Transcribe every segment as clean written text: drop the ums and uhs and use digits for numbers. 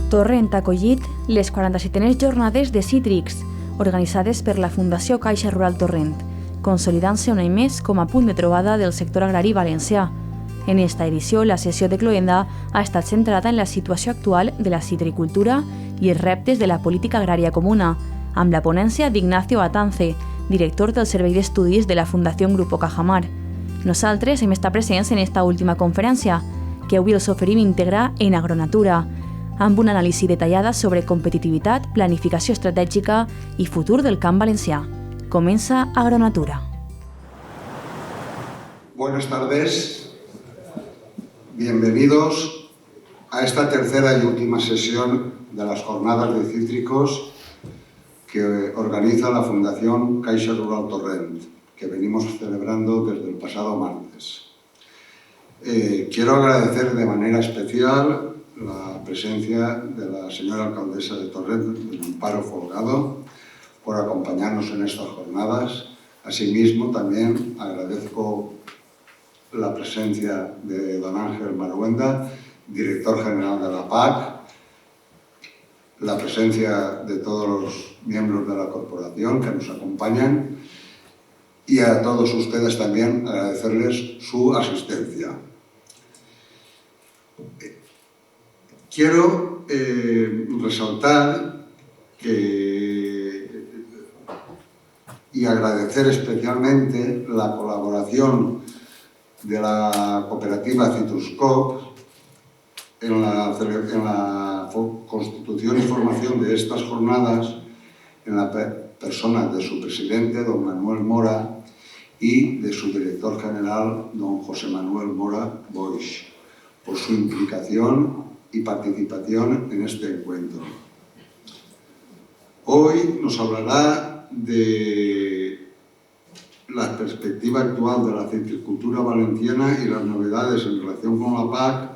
Torrent ha acollit les 47enes jornades de Cítrics, organitzades per la Fundació Caixa Rural Torrent, consolidant-se un any més com a punt de trobada del sector agrari valencià. En esta edició, la sessió de cloenda ha estat centrada en la situació actual de la citricultura i els reptes de la política agrària comuna, amb la ponència d'Ignacio Atance, director del Servei d'Estudis de la Fundació Grupo Cajamar. Nosaltres hem estat presents en esta última conferència, que avui els oferim integrar en Agronatura, amb una anàlisi detallada sobre competitivitat, planificació estratègica i futur del camp valencià. Comença Agronatura. Buenas tardes, bienvenidos a esta tercera y última sesión de las jornadas de cítricos que organiza la Fundación Caixa Rural Torrent, que venimos celebrando desde el pasado martes. Quiero agradecer de manera especial la presencia de la señora alcaldesa de Torrent, Amparo Folgado, por acompañarnos en estas jornadas. Asimismo, también agradezco la presencia de don Ángel Maruenda, director general de la PAC, la presencia de todos los miembros de la corporación que nos acompañan y a todos ustedes también agradecerles su asistencia. Quiero resaltar y agradecer especialmente la colaboración de la cooperativa Citruscoop en la constitución y formación de estas jornadas, en la persona de su presidente, don Manuel Mora, y de su director general, don José Manuel Mora Boix, por su implicación y participación en este encuentro. Hoy nos hablará de la perspectiva actual de la citricultura valenciana y las novedades en relación con la PAC,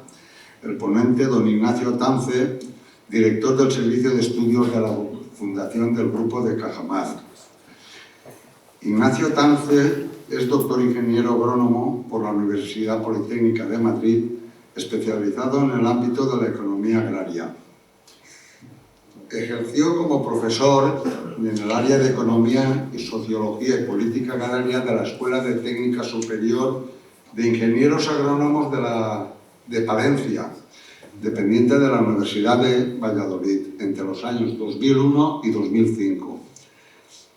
el ponente don Ignacio Atance, director del Servicio de Estudios de la Fundación del Grupo de Cajamar. Ignacio Atance es doctor ingeniero agrónomo por la Universidad Politécnica de Madrid, especializado en el ámbito de la economía agraria. Ejerció como profesor en el área de Economía y Sociología y Política Agraria de la Escuela de Técnica Superior de Ingenieros Agrónomos de Palencia, dependiente de la Universidad de Valladolid, entre los años 2001 y 2005.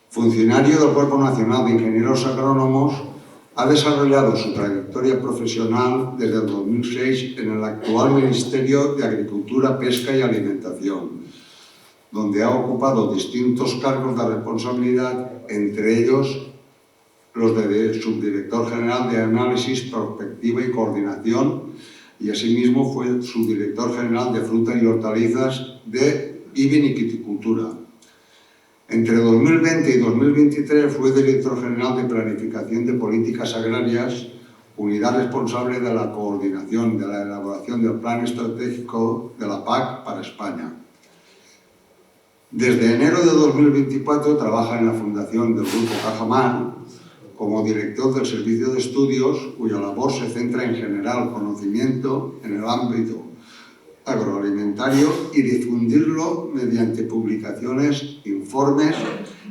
Funcionario del Cuerpo Nacional de Ingenieros Agrónomos, ha desarrollado su trayectoria profesional desde el 2006 en el actual Ministerio de Agricultura, Pesca y Alimentación, donde ha ocupado distintos cargos de responsabilidad, entre ellos los de subdirector general de Análisis, Prospectiva y Coordinación, y asimismo fue subdirector general de Fruta y Hortalizas y Vinicultura. Entre 2020 y 2023 fue director general de Planificación de Políticas Agrarias, unidad responsable de la coordinación de la elaboración del Plan Estratégico de la PAC para España. Desde enero de 2024 trabaja en la Fundación del Grupo Cajamar como director del Servicio de Estudios, cuya labor se centra en generar conocimiento en el ámbito agroalimentario y difundirlo mediante publicaciones, informes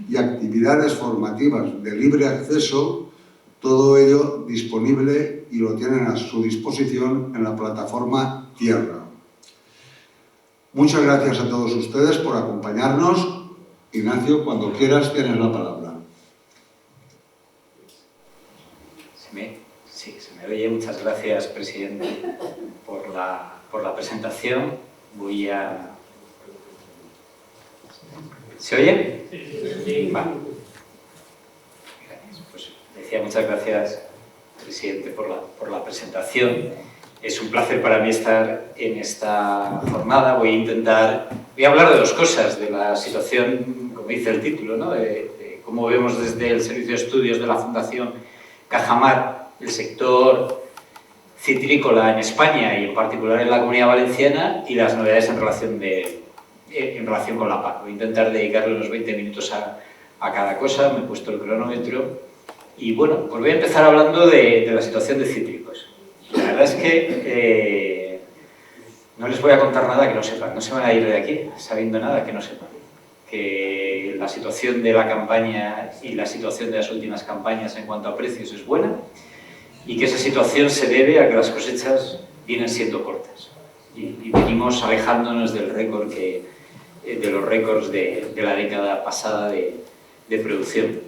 y actividades formativas de libre acceso, todo ello disponible y lo tienen a su disposición en la plataforma Tierra. Muchas gracias a todos ustedes por acompañarnos. Ignacio, cuando quieras tienes la palabra. Sí, se me oye. Muchas gracias, presidente, por la presentación. ¿Se oye? Sí. Vale. Pues decía, muchas gracias, presidente, por la presentación. Es un placer para mí estar en esta jornada. Voy a hablar de dos cosas, de la situación, como dice el título, ¿no? de cómo vemos desde el Servicio de Estudios de la Fundación Cajamar el sector citrícola en España y en particular en la Comunidad Valenciana, y las novedades en relación con la PAC. Voy a intentar dedicarle unos 20 minutos a cada cosa. Me he puesto el cronómetro y bueno, pues voy a empezar hablando de la situación de cítricos. La verdad es que No les voy a contar nada que no sepan, no se van a ir de aquí sabiendo nada que no sepan. Que la situación de la campaña y la situación de las últimas campañas en cuanto a precios es buena y que esa situación se debe a que las cosechas vienen siendo cortas y venimos alejándonos del récord de los récords de la década pasada de producción.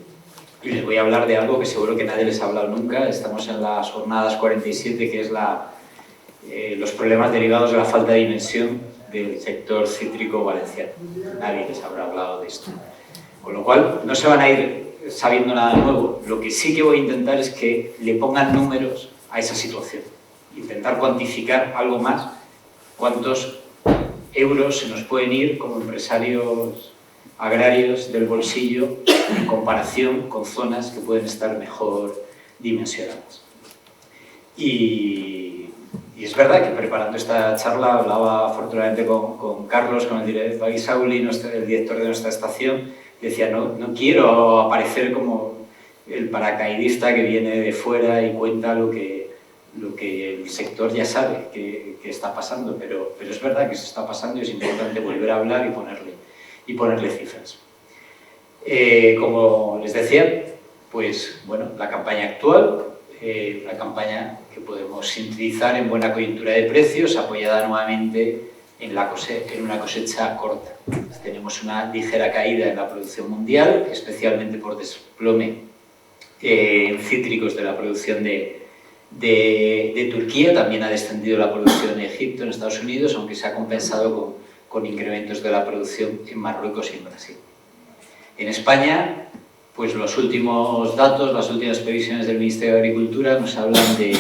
Y les voy a hablar de algo que seguro que nadie les ha hablado nunca. Estamos en las jornadas 47, que es los problemas derivados de la falta de dimensión del sector cítrico valenciano. Nadie les habrá hablado de esto. Con lo cual, no se van a ir sabiendo nada nuevo. Lo que sí que voy a intentar es que le pongan números a esa situación. Intentar cuantificar algo más cuántos euros se nos pueden ir como empresarios agrarios del bolsillo en comparación con zonas que pueden estar mejor dimensionadas. Y es verdad que preparando esta charla hablaba afortunadamente con Carlos, con el director Baguisauli, el director de nuestra estación, y decía, no quiero aparecer como el paracaidista que viene de fuera y cuenta lo que el sector ya sabe que está pasando, pero es verdad que se está pasando y es importante volver a hablar y ponerle cifras. Como les decía, pues bueno, la campaña actual, la campaña que podemos sintetizar en buena coyuntura de precios, apoyada nuevamente en una cosecha corta. Tenemos una ligera caída en la producción mundial, especialmente por desplome en cítricos de la producción de Turquía. También ha descendido la producción en Egipto, en Estados Unidos, aunque se ha compensado con incrementos de la producción en Marruecos y en Brasil. En España, pues los últimos datos, las últimas previsiones del Ministerio de Agricultura nos hablan de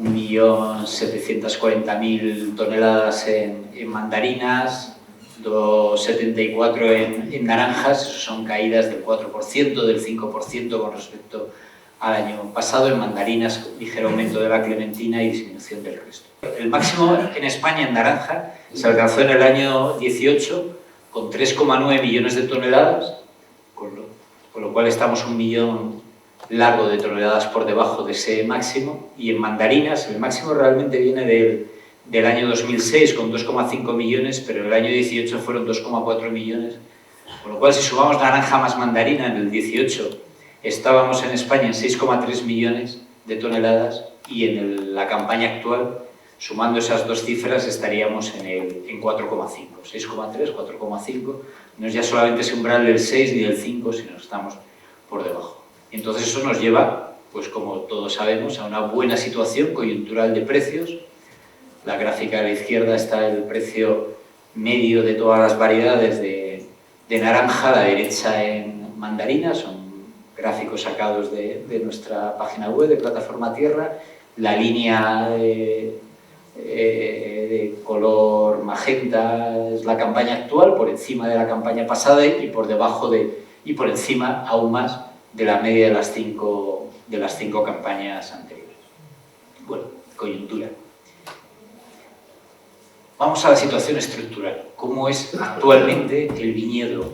1.740.000 toneladas en mandarinas, 274 en naranjas, eso son caídas del 4%, del 5% con respecto al año pasado. En mandarinas, ligero aumento de la clementina y disminución del resto. El máximo en España en naranja se alcanzó en el año 18 con 3,9 millones de toneladas, con lo cual estamos 1 millón largo de toneladas por debajo de ese máximo. Y en mandarinas el máximo realmente viene del año 2006 con 2,5 millones, pero en el año 18 fueron 2,4 millones, con lo cual si sumamos naranja más mandarina en el 18 estábamos en España en 6,3 millones de toneladas y en la campaña actual, sumando esas dos cifras, estaríamos en 4,5. 6,3, 4,5. No es ya solamente ese umbral del 6 ni del 5, sino que estamos por debajo. Entonces eso nos lleva, pues como todos sabemos, a una buena situación coyuntural de precios. La gráfica de la izquierda está el precio medio de todas las variedades de naranja, a la derecha en mandarinas, son gráficos sacados de nuestra página web de Plataforma Tierra. La línea de color magenta es la campaña actual, por encima de la campaña pasada y por debajo y por encima aún más de la media de las cinco campañas anteriores. Bueno, coyuntura. Vamos a la situación estructural. ¿Cómo es actualmente el viñedo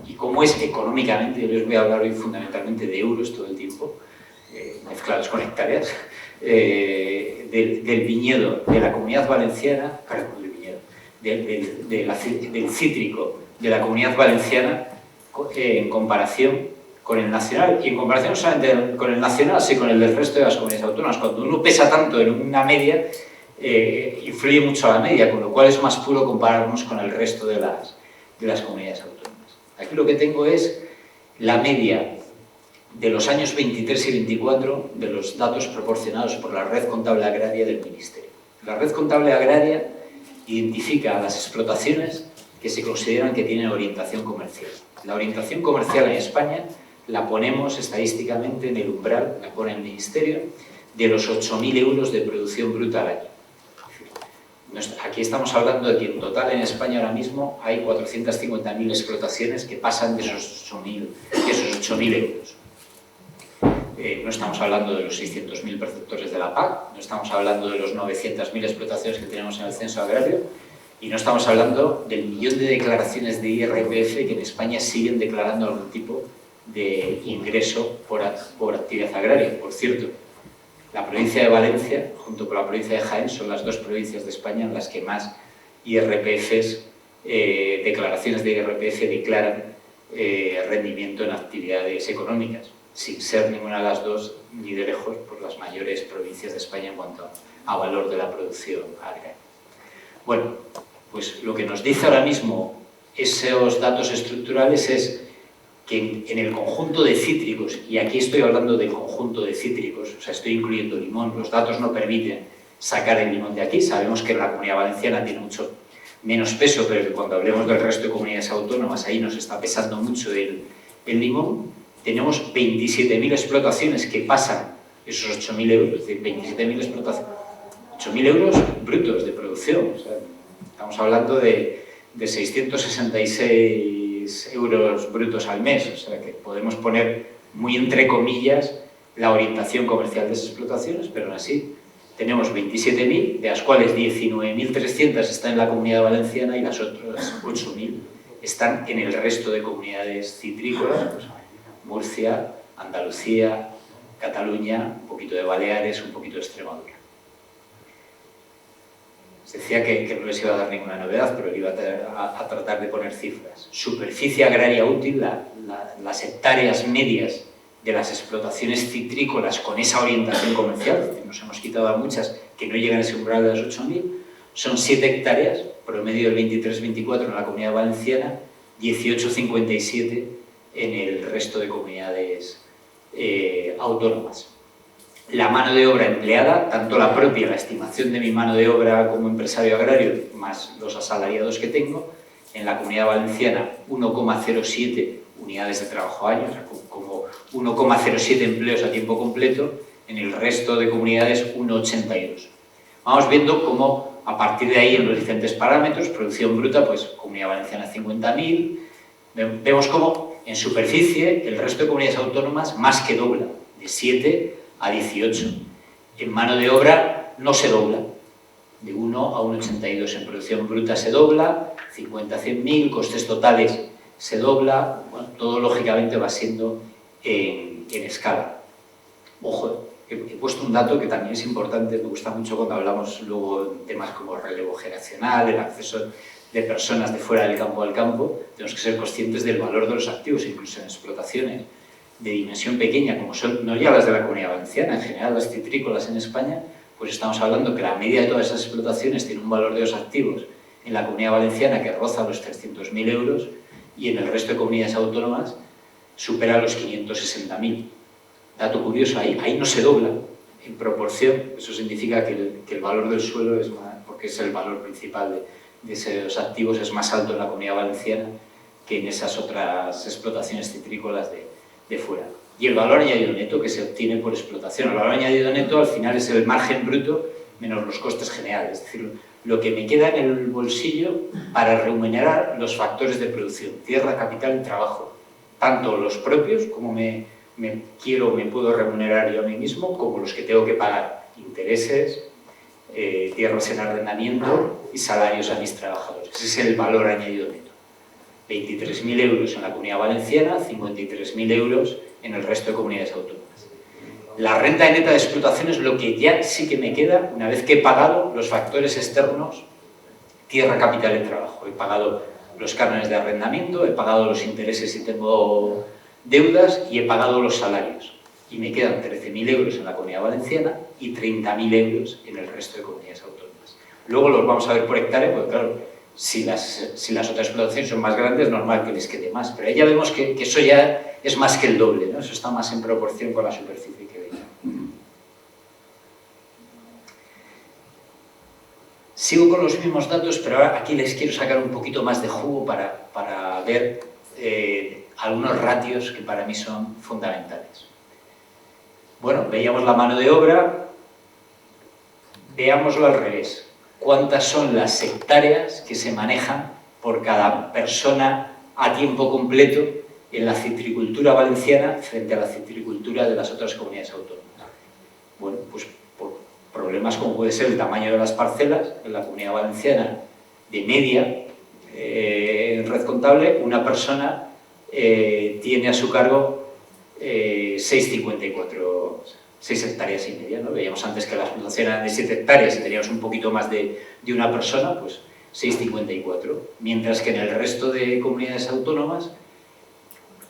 y cómo es económicamente? Yo les voy a hablar hoy fundamentalmente de euros todo el tiempo, mezclados con hectáreas, del viñedo de la Comunidad Valenciana, perdón, del cítrico de la Comunidad Valenciana en comparación con el nacional, y en comparación no solamente con el nacional, sino con el del resto de las comunidades autónomas. Cuando uno pesa tanto en una media, influye mucho a la media, con lo cual es más puro compararnos con el resto de las comunidades autónomas. Aquí lo que tengo es la media de los años 23 y 24 de los datos proporcionados por la Red Contable Agraria del Ministerio. La Red Contable Agraria identifica a las explotaciones que se consideran que tienen orientación comercial. La orientación comercial en España la ponemos estadísticamente en el umbral, la pone el Ministerio, de los 8.000 euros de producción bruta al año. Aquí estamos hablando de que en total en España ahora mismo hay 450.000 explotaciones que pasan de esos 8.000 euros. No estamos hablando de los 600.000 perceptores de la PAC, no estamos hablando de los 900.000 explotaciones que tenemos en el censo agrario y no estamos hablando del millón de declaraciones de IRPF que en España siguen declarando algún tipo de ingreso por actividad agraria. Por cierto, La provincia de Valencia, junto con la provincia de Jaén, son las dos provincias de España en las que más IRPFs, declaraciones de IRPF declaran rendimiento en actividades económicas, sin ser ninguna de las dos, ni de lejos, por las mayores provincias de España en cuanto a valor de la producción agraria. Bueno, pues lo que nos dice ahora mismo esos datos estructurales es que en el conjunto de cítricos, y aquí estoy hablando del conjunto de cítricos, o sea, estoy incluyendo limón, los datos no permiten sacar el limón de aquí, sabemos que la Comunidad Valenciana tiene mucho menos peso, pero que cuando hablemos del resto de comunidades autónomas, ahí nos está pesando mucho el limón. Tenemos 27.000 explotaciones que pasan esos 8.000 euros, es decir, 27.000 explotaciones, 8.000 euros brutos de producción, o sea, estamos hablando de 666 euros brutos al mes, o sea que podemos poner muy entre comillas la orientación comercial de esas explotaciones, pero aún así tenemos 27.000, de las cuales 19.300 están en la Comunidad Valenciana y las otras 8.000 están en el resto de comunidades citrícolas, pues, Murcia, Andalucía, Cataluña, un poquito de Baleares, un poquito de Extremadura. Se decía que no les iba a dar ninguna novedad, pero iba a tratar de poner cifras. Superficie agraria útil, las hectáreas medias de las explotaciones citrícolas con esa orientación comercial, que nos hemos quitado a muchas que no llegan a ese umbral de las 8.000, son 7 hectáreas, promedio del 23-24 en la Comunidad Valenciana, 18,57 en el resto de comunidades autónomas. La mano de obra empleada, tanto la propia, la estimación de mi mano de obra como empresario agrario, más los asalariados que tengo, en la Comunidad Valenciana 1,07 unidades de trabajo año, o sea, como 1,07 empleos a tiempo completo, en el resto de comunidades 1,82. Vamos viendo cómo a partir de ahí en los diferentes parámetros, producción bruta, pues Comunidad Valenciana 50.000, vemos cómo en superficie el resto de comunidades autónomas más que dobla, de 7 a 18. En mano de obra no se dobla, de 1 a 1,82. En producción bruta se dobla, 50 a 100.000, costes totales se dobla, bueno, todo lógicamente va siendo en escala. Ojo, he puesto un dato que también es importante, me gusta mucho cuando hablamos luego de temas como relevo generacional, el acceso de personas de fuera del campo al campo, tenemos que ser conscientes del valor de los activos, incluso en explotaciones de dimensión pequeña, como son, no ya las de la Comunidad Valenciana, en general las citrícolas en España, pues estamos hablando que la media de todas esas explotaciones tiene un valor de los activos en la Comunidad Valenciana que roza los 300.000 euros y en el resto de comunidades autónomas supera los 560.000. Dato curioso, ahí no se dobla en proporción, eso significa que el valor del suelo es más, porque es el valor principal de esos activos, es más alto en la Comunidad Valenciana que en esas otras explotaciones citrícolas de fuera. Y el valor añadido neto que se obtiene por explotación. El valor añadido neto al final es el margen bruto menos los costes generales, es decir, lo que me queda en el bolsillo para remunerar los factores de producción, tierra, capital y trabajo, tanto los propios, como me puedo remunerar yo a mí mismo, como los que tengo que pagar, intereses, tierras en arrendamiento y salarios a mis trabajadores. Ese es el valor añadido neto. 23.000 euros en la Comunidad Valenciana, 53.000 euros en el resto de comunidades autónomas. La renta neta de explotación es lo que ya sí que me queda una vez que he pagado los factores externos, tierra, capital y trabajo. He pagado los cánones de arrendamiento, he pagado los intereses si tengo deudas y he pagado los salarios. Y me quedan 13.000 euros en la Comunidad Valenciana y 30.000 euros en el resto de comunidades autónomas. Luego los vamos a ver por hectárea, porque claro, si las otras explotaciones son más grandes, es normal que les quede más, pero ahí ya vemos que eso ya es más que el doble, ¿no? Eso está más en proporción con la superficie que veía. Sigo con los mismos datos, pero ahora aquí les quiero sacar un poquito más de jugo para ver algunos ratios que para mí son fundamentales. Bueno, veíamos la mano de obra, veámoslo al revés. ¿Cuántas son las hectáreas que se manejan por cada persona a tiempo completo en la citricultura valenciana frente a la citricultura de las otras comunidades autónomas? Bueno, pues por problemas como puede ser el tamaño de las parcelas, en la Comunidad Valenciana de media, en red contable, una persona tiene a su cargo 6,54 6 hectáreas y media, ¿no? Veíamos antes que la explotación era de 7 hectáreas y teníamos un poquito más de una persona, pues 6,54. Mientras que en el resto de comunidades autónomas,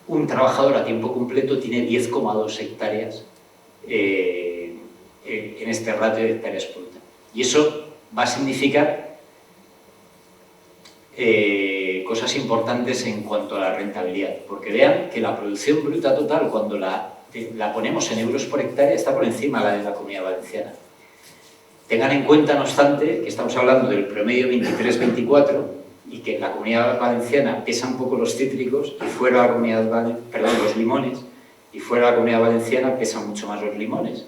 un trabajador a tiempo completo tiene 10,2 hectáreas en este ratio de hectáreas por hectárea. Y eso va a significar cosas importantes en cuanto a la rentabilidad, porque vean que la producción bruta total, cuando la ponemos en euros por hectárea, está por encima de la de la Comunidad Valenciana. Tengan en cuenta, no obstante, que estamos hablando del promedio 23-24 y que en la Comunidad Valenciana pesan un poco los cítricos y fuera de la Comunidad los limones, y fuera de la Comunidad Valenciana pesan mucho más los limones.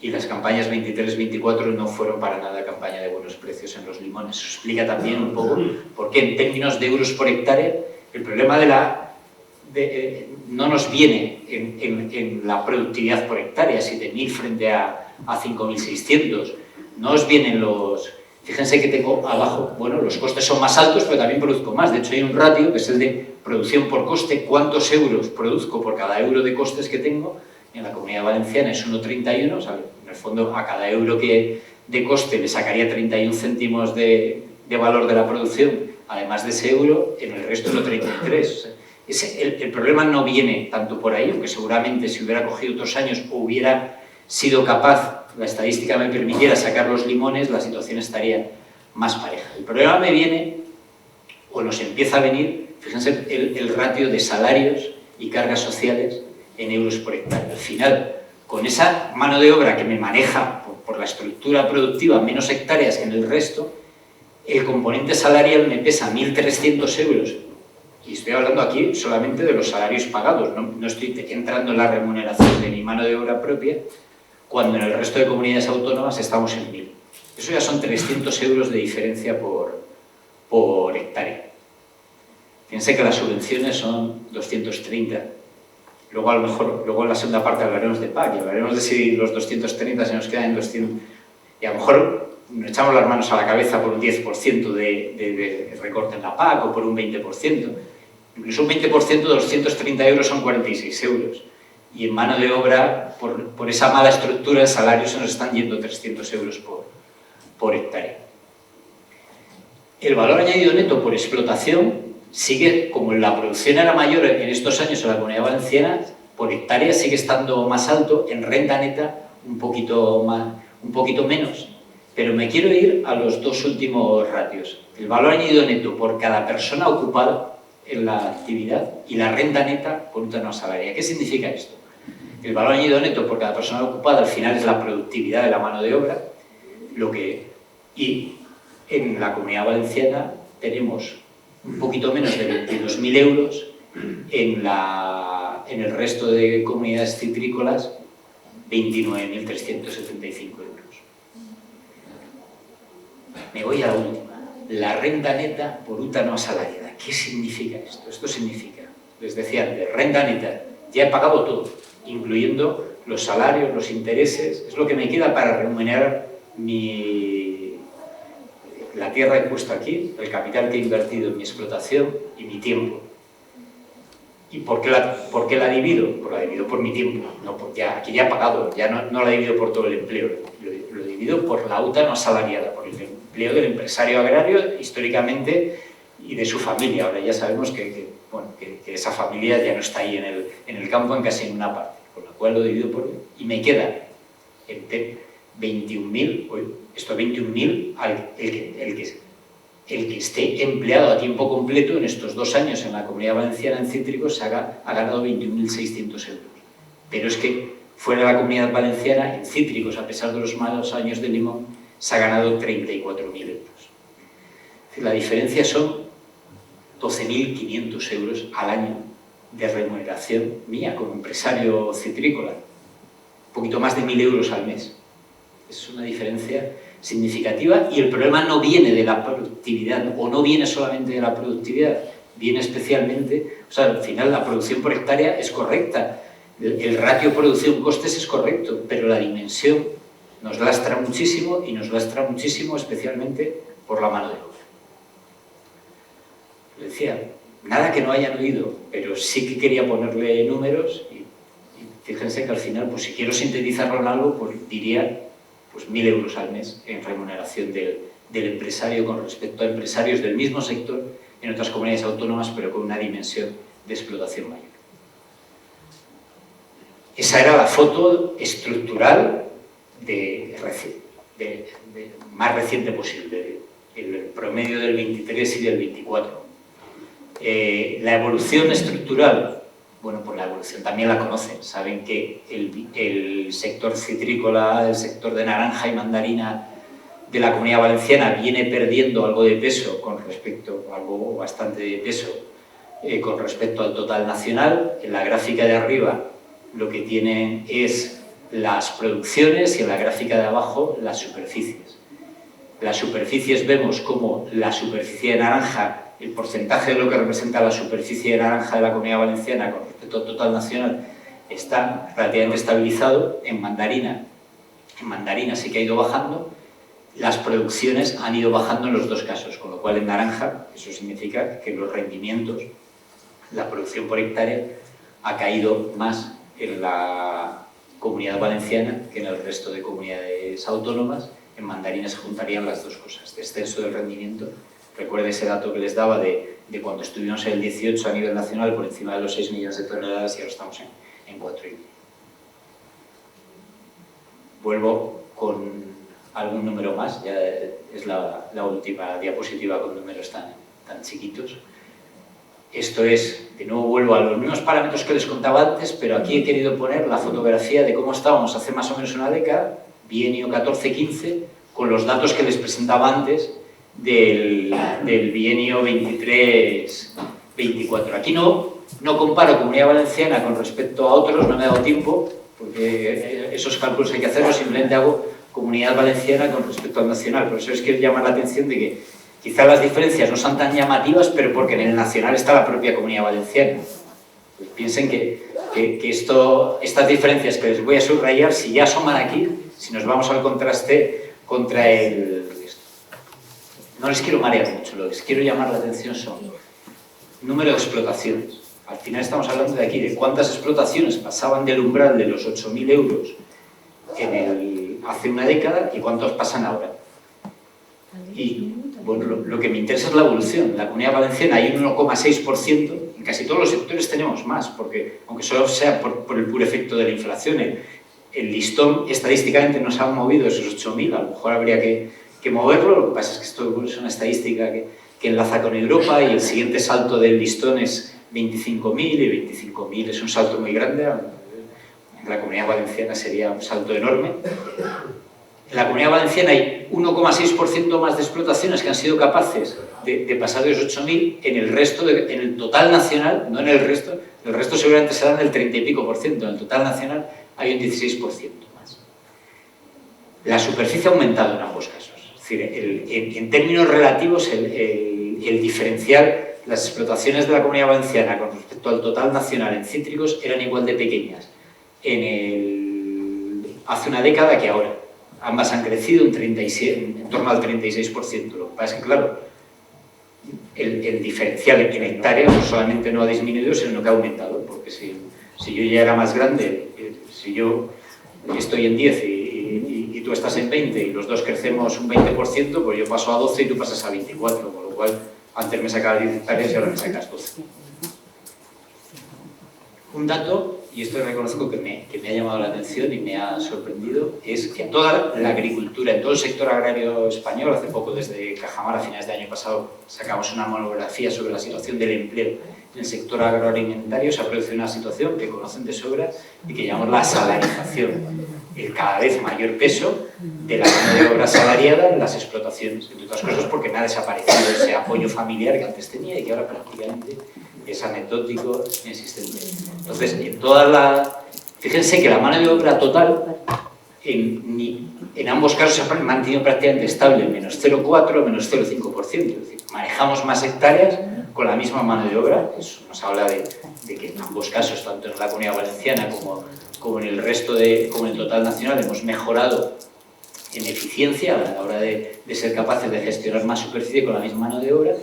Y las campañas 23-24 no fueron para nada campaña de buenos precios en los limones. Eso explica también un poco por qué en términos de euros por hectárea el problema no nos viene en la productividad por hectárea, 7.000 frente a 5.600. No os vienen los... Fíjense que tengo abajo, bueno, los costes son más altos, pero también produzco más. De hecho, hay un ratio que es el de producción por coste, cuántos euros produzco por cada euro de costes que tengo. En la Comunidad Valenciana es 1,31, o sea, en el fondo a cada euro de coste le sacaría 31 céntimos de valor de la producción, además de ese euro, en el resto 1,33. El problema no viene tanto por ahí, aunque seguramente si hubiera cogido otros años o hubiera sido capaz, la estadística me permitiera sacar los limones, la situación estaría más pareja. El problema me viene, o nos empieza a venir, fíjense el ratio de salarios y cargas sociales en euros por hectárea. Al final, con esa mano de obra que me maneja por la estructura productiva menos hectáreas que en el resto, el componente salarial me pesa 1.300 euros. Y estoy hablando aquí solamente de los salarios pagados, no estoy entrando en la remuneración de mi mano de obra propia, cuando en el resto de comunidades autónomas estamos en 1.000. Eso ya son 300 euros de diferencia por hectárea. Fíjense que las subvenciones son 230. Luego, a lo mejor, en la segunda parte hablaremos de PAC y hablaremos de si los 230 se nos quedan en 200. Y a lo mejor nos echamos las manos a la cabeza por un 10% de recorte en la PAC o por un 20%. Incluso un 20% de 230 euros son 46 euros. Y en mano de obra, por esa mala estructura, el salario se nos están yendo 300 euros por hectárea. El valor añadido neto por explotación sigue, como la producción era mayor en estos años en la Comunidad Valenciana, por hectárea sigue estando más alto, en renta neta un poquito menos. Pero me quiero ir a los dos últimos ratios. El valor añadido neto por cada persona ocupada en la actividad y la renta neta por una no asalariada. ¿Qué significa esto? El valor añadido neto por cada persona ocupada al final es la productividad de la mano de obra, y en la Comunidad Valenciana tenemos un poquito menos de 22.000 euros, en el resto de comunidades citrícolas 29.375 euros. Me voy a la última, la renta neta por UTA no asalariada. ¿Qué significa esto? Esto significa, les decía antes, renta neta, ya he pagado todo, incluyendo los salarios, los intereses, es lo que me queda para remunerar la tierra que he puesto aquí, el capital que he invertido en mi explotación y mi tiempo. ¿Y por qué la divido? Pues la divido por mi tiempo, no porque aquí ya he pagado, ya no la divido por todo el empleo, lo divido por la UTA no asalariada, por el empleo del empresario agrario históricamente y de su familia. Ahora ya sabemos que esa familia ya no está ahí en el campo en casi en una parte, con la cual lo divido por... y me queda 21.000, el que esté empleado a tiempo completo en estos 2 años en la Comunidad Valenciana en cítricos ha ganado 21.600 euros. Pero es que fuera de la Comunidad Valenciana, en cítricos, a pesar de los malos años de limón, se ha ganado 34.000 euros. Es decir, la diferencia son 12.500 euros al año de remuneración mía como empresario citrícola. Un poquito más de 1.000 euros al mes. Es una diferencia significativa y el problema no viene de la productividad, o no viene solamente de la productividad, viene especialmente, o sea, al final la producción por hectárea es correcta, el ratio producción-costes es correcto, pero la dimensión nos lastra muchísimo y nos lastra muchísimo especialmente por la mano de obra. Decía, nada que no hayan oído, pero sí que quería ponerle números y Fíjense que al final, pues si quiero sintetizarlo en algo, pues diría pues 1.000 euros al mes en remuneración del empresario con respecto a empresarios del mismo sector en otras comunidades autónomas, pero con una dimensión de explotación mayor. Esa era la foto estructural más reciente posible, el promedio del 23 y del 24. La evolución estructural, bueno, pues la evolución también la conocen. Saben que el sector citrícola, el sector de naranja y mandarina de la Comunidad Valenciana viene perdiendo algo de peso algo bastante de peso con respecto al total nacional. En la gráfica de arriba lo que tienen es las producciones y en la gráfica de abajo las superficies. Las superficies vemos como la superficie de naranja, el porcentaje de lo que representa la superficie de naranja de la Comunidad Valenciana con respecto al total nacional está relativamente estabilizado. En mandarina sí que ha ido bajando. Las producciones han ido bajando en los dos casos, con lo cual en naranja eso significa que los rendimientos, la producción por hectárea, ha caído más en la Comunidad Valenciana que en el resto de comunidades autónomas. En mandarina se juntarían las dos cosas, descenso del rendimiento. Recuerda ese dato que les daba de cuando estuvimos en el 18 a nivel nacional por encima de los 6 millones de toneladas y ahora estamos en 4,5. Vuelvo con algún número más, ya es la última diapositiva con números tan chiquitos. Esto es, de nuevo vuelvo a los mismos parámetros que les contaba antes, pero aquí he querido poner la fotografía de cómo estábamos hace más o menos una década, bienio 14-15, con los datos que les presentaba antes del bienio 23-24. Aquí no comparo Comunidad Valenciana con respecto a otros, no me ha dado tiempo, porque esos cálculos hay que hacerlos, simplemente hago Comunidad Valenciana con respecto al nacional. Por eso es que llamar la atención de que quizá las diferencias no son tan llamativas, pero porque en el nacional está la propia Comunidad Valenciana. Pues piensen que estas diferencias que les voy a subrayar, si ya asoman aquí, si nos vamos al contraste contra el resto. No les quiero marear mucho, lo que les quiero llamar la atención son número de explotaciones. Al final estamos hablando de aquí, de cuántas explotaciones pasaban del umbral de los 8.000 euros hace una década y cuántos pasan ahora. Y bueno, lo que me interesa es la evolución. En la Comunidad Valenciana hay un 1,6%, en casi todos los sectores tenemos más, porque aunque solo sea por el puro efecto de la inflación, el listón estadísticamente nos ha movido esos 8.000, a lo mejor habría que moverlo. Lo que pasa es que esto es una estadística que enlaza con Europa y el siguiente salto del listón es 25.000 y 25.000 es un salto muy grande. En la Comunidad Valenciana sería un salto enorme. En la Comunidad Valenciana hay 1,6% más de explotaciones que han sido capaces de pasar de los 8.000. En el total nacional, no en el resto seguramente serán del 30 y pico %, en el total nacional hay un 16% más. La superficie ha aumentado en ambos casos. Es decir, en términos relativos, el diferencial, las explotaciones de la Comunidad Valenciana con respecto al total nacional en cítricos eran igual de pequeñas hace una década que ahora. Ambas han crecido en torno al 36%. Lo que pasa es que, claro, el diferencial en hectáreas no solamente no ha disminuido, sino que ha aumentado, porque si yo ya era más grande, si yo estoy en 10 y tú estás en 20 y los dos crecemos un 20%, pues yo paso a 12 y tú pasas a 24, con lo cual antes me sacaba 10 hectáreas y ahora me sacas 12. Un dato, y esto reconozco que me ha llamado la atención y me ha sorprendido, es que en toda la agricultura, en todo el sector agrario español, hace poco desde Cajamar, a finales del año pasado, sacamos una monografía sobre la situación del empleo en el sector agroalimentario. Se ha producido una situación que conocen de sobra y que llamamos la asalarización, el cada vez mayor peso de la mano de obra asalariada en las explotaciones, entre otras cosas porque me ha desaparecido ese apoyo familiar que antes tenía y que ahora prácticamente es anecdótico, inexistente. Entonces, fíjense que la mano de obra total en ambos casos se ha mantenido prácticamente estable, menos 0,4, menos 0,5%. Es decir, manejamos más hectáreas con la misma mano de obra. Eso nos habla de que en ambos casos, tanto en la Comunidad Valenciana como en el resto como en el total nacional, hemos mejorado en eficiencia a la hora de ser capaces de gestionar más superficie con la misma mano de obra.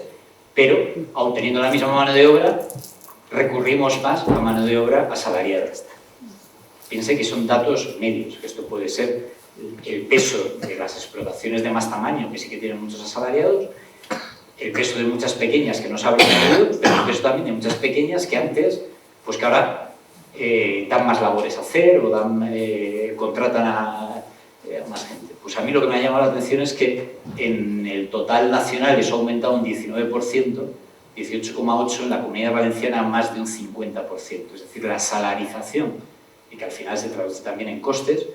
Pero, aun teniendo la misma mano de obra, recurrimos más a mano de obra asalariada. piense que son datos medios, que esto puede ser el peso de las explotaciones de más tamaño, que sí que tienen muchos asalariados, el peso de muchas pequeñas que no se hablan de ello, pero el peso también de muchas pequeñas que antes, pues que ahora dan más labores a hacer o contratan a más gente. Pues a mí lo que me ha llamado la atención es que en el total nacional eso ha aumentado un 19%, 18,8%, en la Comunidad Valenciana más de un 50%. Es decir, la salarización, y que al final se traduce también en costes,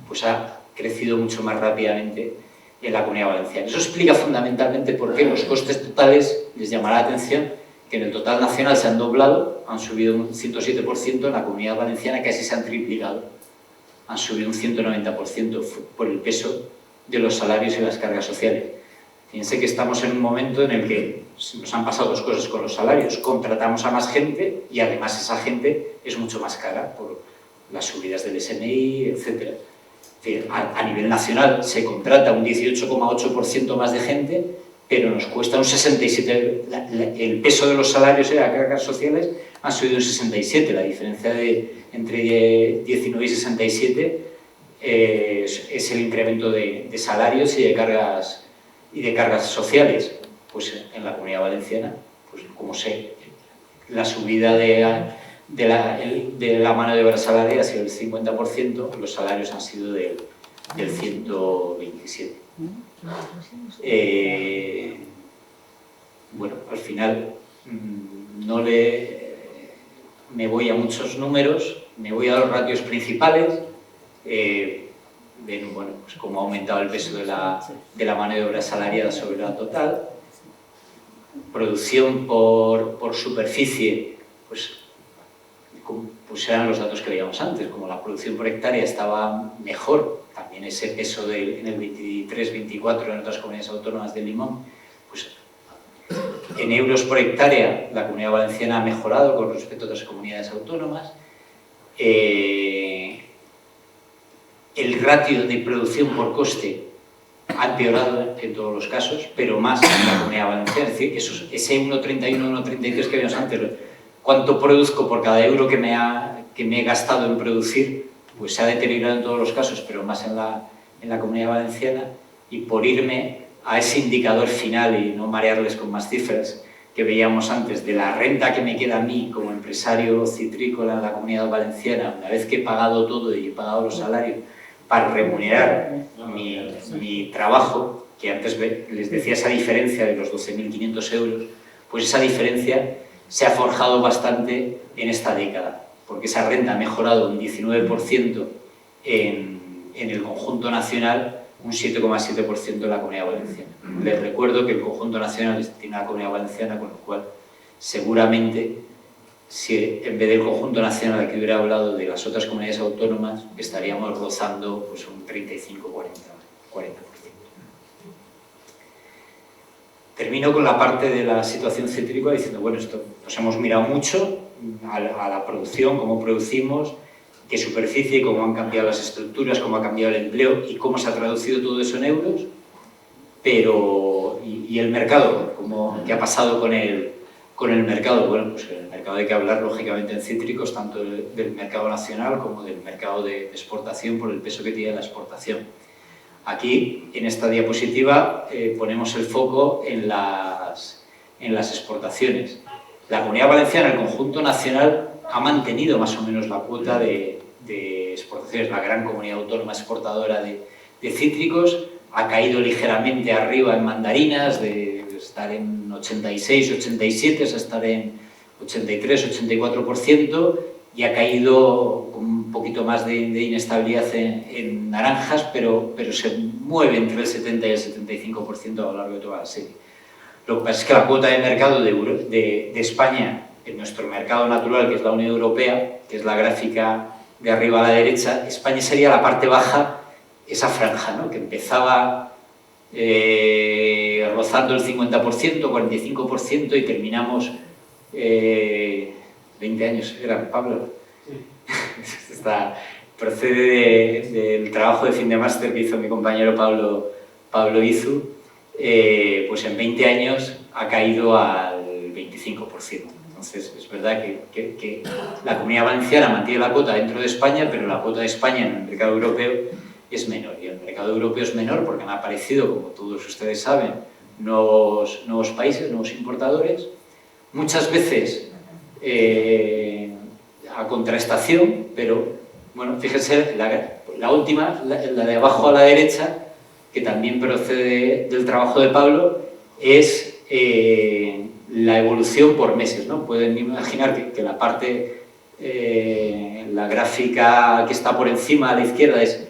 pues ha crecido mucho más rápidamente en la Comunidad Valenciana. Eso explica fundamentalmente por qué los costes totales, les llamará la atención, que en el total nacional se han doblado, han subido un 107%, en la Comunidad Valenciana casi se han triplicado, han subido un 190% por el peso de los salarios y las cargas sociales. Fíjense que estamos en un momento en el que nos han pasado dos cosas con los salarios. Contratamos a más gente y además esa gente es mucho más cara por las subidas del SMI, etc. A nivel nacional se contrata un 18,8% más de gente, pero nos cuesta un 67%. El peso de los salarios y las cargas sociales han subido un 67%. La diferencia entre 19 y 67 es el incremento de salarios y de cargas sociales. Pues en la Comunidad Valenciana, pues como sé, la subida de la mano de obra salarial ha sido del 50%, los salarios han sido del 127%. Bueno, al final me voy a muchos números, me voy a los ratios principales. Ven, bueno, pues cómo ha aumentado el peso de la mano de obra asalariada sobre la total. Producción por superficie, pues eran los datos que veíamos antes. Como la producción por hectárea estaba mejor, también ese peso en el 23-24 en otras comunidades autónomas del limón, pues en euros por hectárea la Comunidad Valenciana ha mejorado con respecto a otras comunidades autónomas. El ratio de producción por coste ha empeorado en todos los casos, pero más en la Comunidad Valenciana. Es decir, ese 1,31, 1,33 que vimos antes, cuánto produzco por cada euro que me he gastado en producir, pues se ha deteriorado en todos los casos, pero más en la Comunidad Valenciana. Y por irme a ese indicador final y no marearles con más cifras que veíamos antes, de la renta que me queda a mí como empresario citrícola en la Comunidad Valenciana, una vez que he pagado todo y he pagado los salarios, para remunerar mi trabajo, que antes les decía esa diferencia de los 12.500 euros, pues esa diferencia se ha forjado bastante en esta década, porque esa renta ha mejorado un 19% en el conjunto nacional, un 7,7% en la Comunidad Valenciana. Les recuerdo que el conjunto nacional tiene la Comunidad Valenciana, con lo cual seguramente, si en vez del conjunto nacional que hubiera hablado de las otras comunidades autónomas, estaríamos rozando pues, un 35-40%. Termino con la parte de la situación citrícola diciendo, bueno, esto nos hemos mirado mucho a la producción, cómo producimos, qué superficie, cómo han cambiado las estructuras, cómo ha cambiado el empleo y cómo se ha traducido todo eso en euros, pero ¿y el mercado? ¿Qué ha pasado con el mercado? Bueno, pues el mercado hay que hablar lógicamente en cítricos, tanto del mercado nacional como del mercado de exportación por el peso que tiene la exportación. Aquí, en esta diapositiva, ponemos el foco en las exportaciones. La Comunidad Valenciana, el conjunto nacional, ha mantenido más o menos la cuota de exportaciones. La gran comunidad autónoma exportadora de cítricos ha caído ligeramente arriba en mandarinas, de estar en 86, 87, hasta estar en 83, 84%, y ha caído con un poquito más de inestabilidad en naranjas, pero se mueve entre el 70 y el 75% a lo largo de toda la serie. Lo que pasa es que la cuota de mercado de España en nuestro mercado natural, que es la Unión Europea, que es la gráfica de arriba a la derecha, España sería la parte baja, esa franja, ¿no?, que empezaba rozando el 50%, 45% y terminamos 20 años, ¿era Pablo? Sí. Procede del trabajo de fin de máster que hizo mi compañero Pablo Izu, pues en 20 años ha caído al 25%. Entonces, es verdad que la Comunidad Valenciana mantiene la cuota dentro de España, pero la cuota de España en el mercado europeo es menor. Y el mercado europeo es menor porque han aparecido, como todos ustedes saben, nuevos países, nuevos importadores, muchas veces a contraestación, pero, bueno, fíjense, la última, la de abajo a la derecha, que también procede del trabajo de Pablo, es la evolución por meses, ¿no? Pueden imaginar que la parte, la gráfica que está por encima a la izquierda es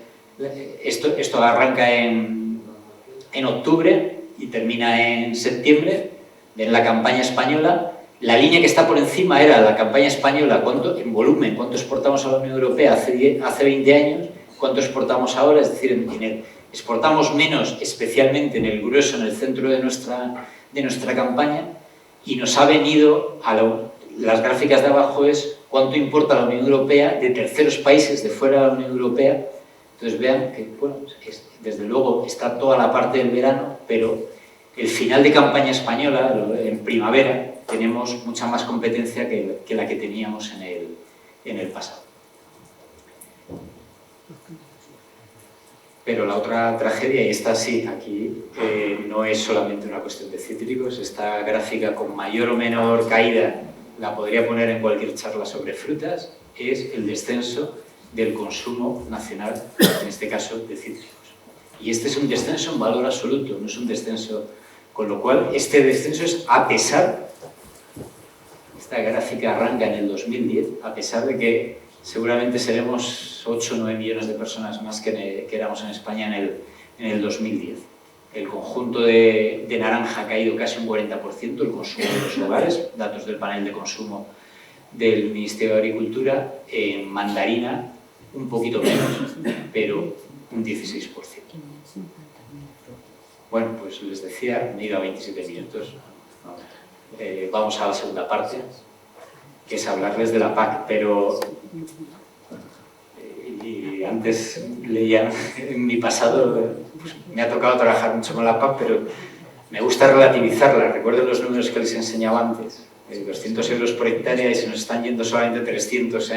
esto arranca en octubre y termina en septiembre, en la campaña española. La línea que está por encima era la campaña española, en volumen, cuánto exportamos a la Unión Europea hace 20 años, cuánto exportamos ahora, es decir, exportamos menos, especialmente en el grueso, en el centro de nuestra campaña, y nos ha venido, las gráficas de abajo es cuánto importa la Unión Europea de terceros países de fuera de la Unión Europea. Entonces vean que, bueno, desde luego está toda la parte del verano, pero el final de campaña española, en primavera, tenemos mucha más competencia que la que teníamos en el pasado. Pero la otra tragedia, y esta sí, aquí no es solamente una cuestión de cítricos, esta gráfica con mayor o menor caída, la podría poner en cualquier charla sobre frutas, es el descenso del consumo nacional, en este caso de cítricos. Y este es un descenso en valor absoluto, no es un descenso, con lo cual este descenso es a pesar, esta gráfica arranca en el 2010, a pesar de que seguramente seremos 8 o 9 millones de personas más que éramos en España en el 2010. El conjunto de naranja ha caído casi un 40%, el consumo de los hogares, datos del panel de consumo del Ministerio de Agricultura. En mandarina un poquito menos, pero un 16%. Bueno, pues les decía, me he ido a 27 minutos. Vamos a la segunda parte, que es hablarles de la PAC, pero y antes leía en mi pasado, pues, me ha tocado trabajar mucho con la PAC, pero me gusta relativizarla. Recuerden los números que les enseñaba antes, 200 euros por hectárea, y se nos están yendo solamente 300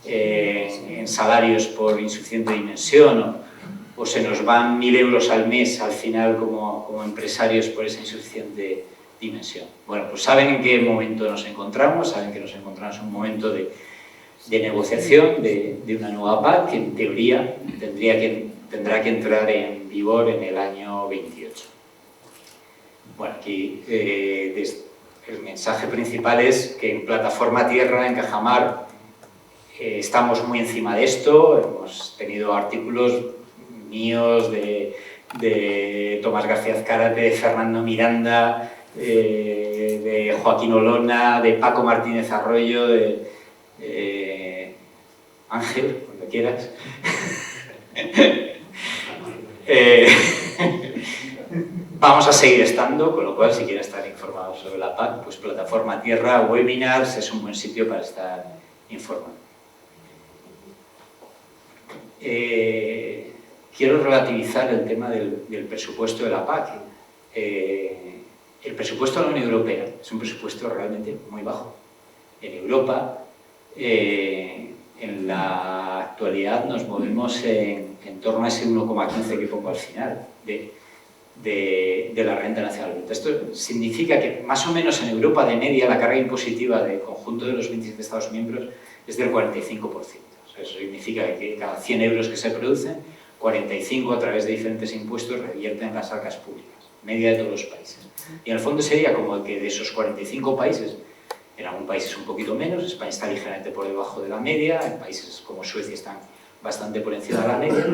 en salarios por insuficiente dimensión, o se nos van 1.000 euros al mes al final como empresarios por esa insuficiente dimensión. Bueno, pues saben en qué momento nos encontramos, saben que nos encontramos en un momento de negociación de una nueva PAC que en teoría tendrá que entrar en vigor en el año 28. Bueno, aquí el mensaje principal es que en Plataforma Tierra, en Cajamar, estamos muy encima de esto. Hemos tenido artículos míos, de Tomás García Azcárate, de Fernando Miranda, de Joaquín Olona, de Paco Martínez Arroyo, de Ángel, cuando quieras. Vamos a seguir estando, con lo cual, si quieren estar informados sobre la PAC, pues Plataforma Tierra, webinars, es un buen sitio para estar informado. Quiero relativizar el tema del presupuesto de la PAC. El presupuesto de la Unión Europea es un presupuesto realmente muy bajo. En Europa, en la actualidad, nos movemos en torno a ese 1,15 que pongo al final de la renta nacional bruta. Esto significa que más o menos en Europa de media la carga impositiva del conjunto de los 27 Estados miembros es del 45%. O sea, eso significa que cada 100 euros que se producen, 45 a través de diferentes impuestos revierten en las arcas públicas, media de todos los países. Y en el fondo sería como que de esos 45 países, en algunos países un poquito menos, España está ligeramente por debajo de la media, en países como Suecia están bastante por encima de la media,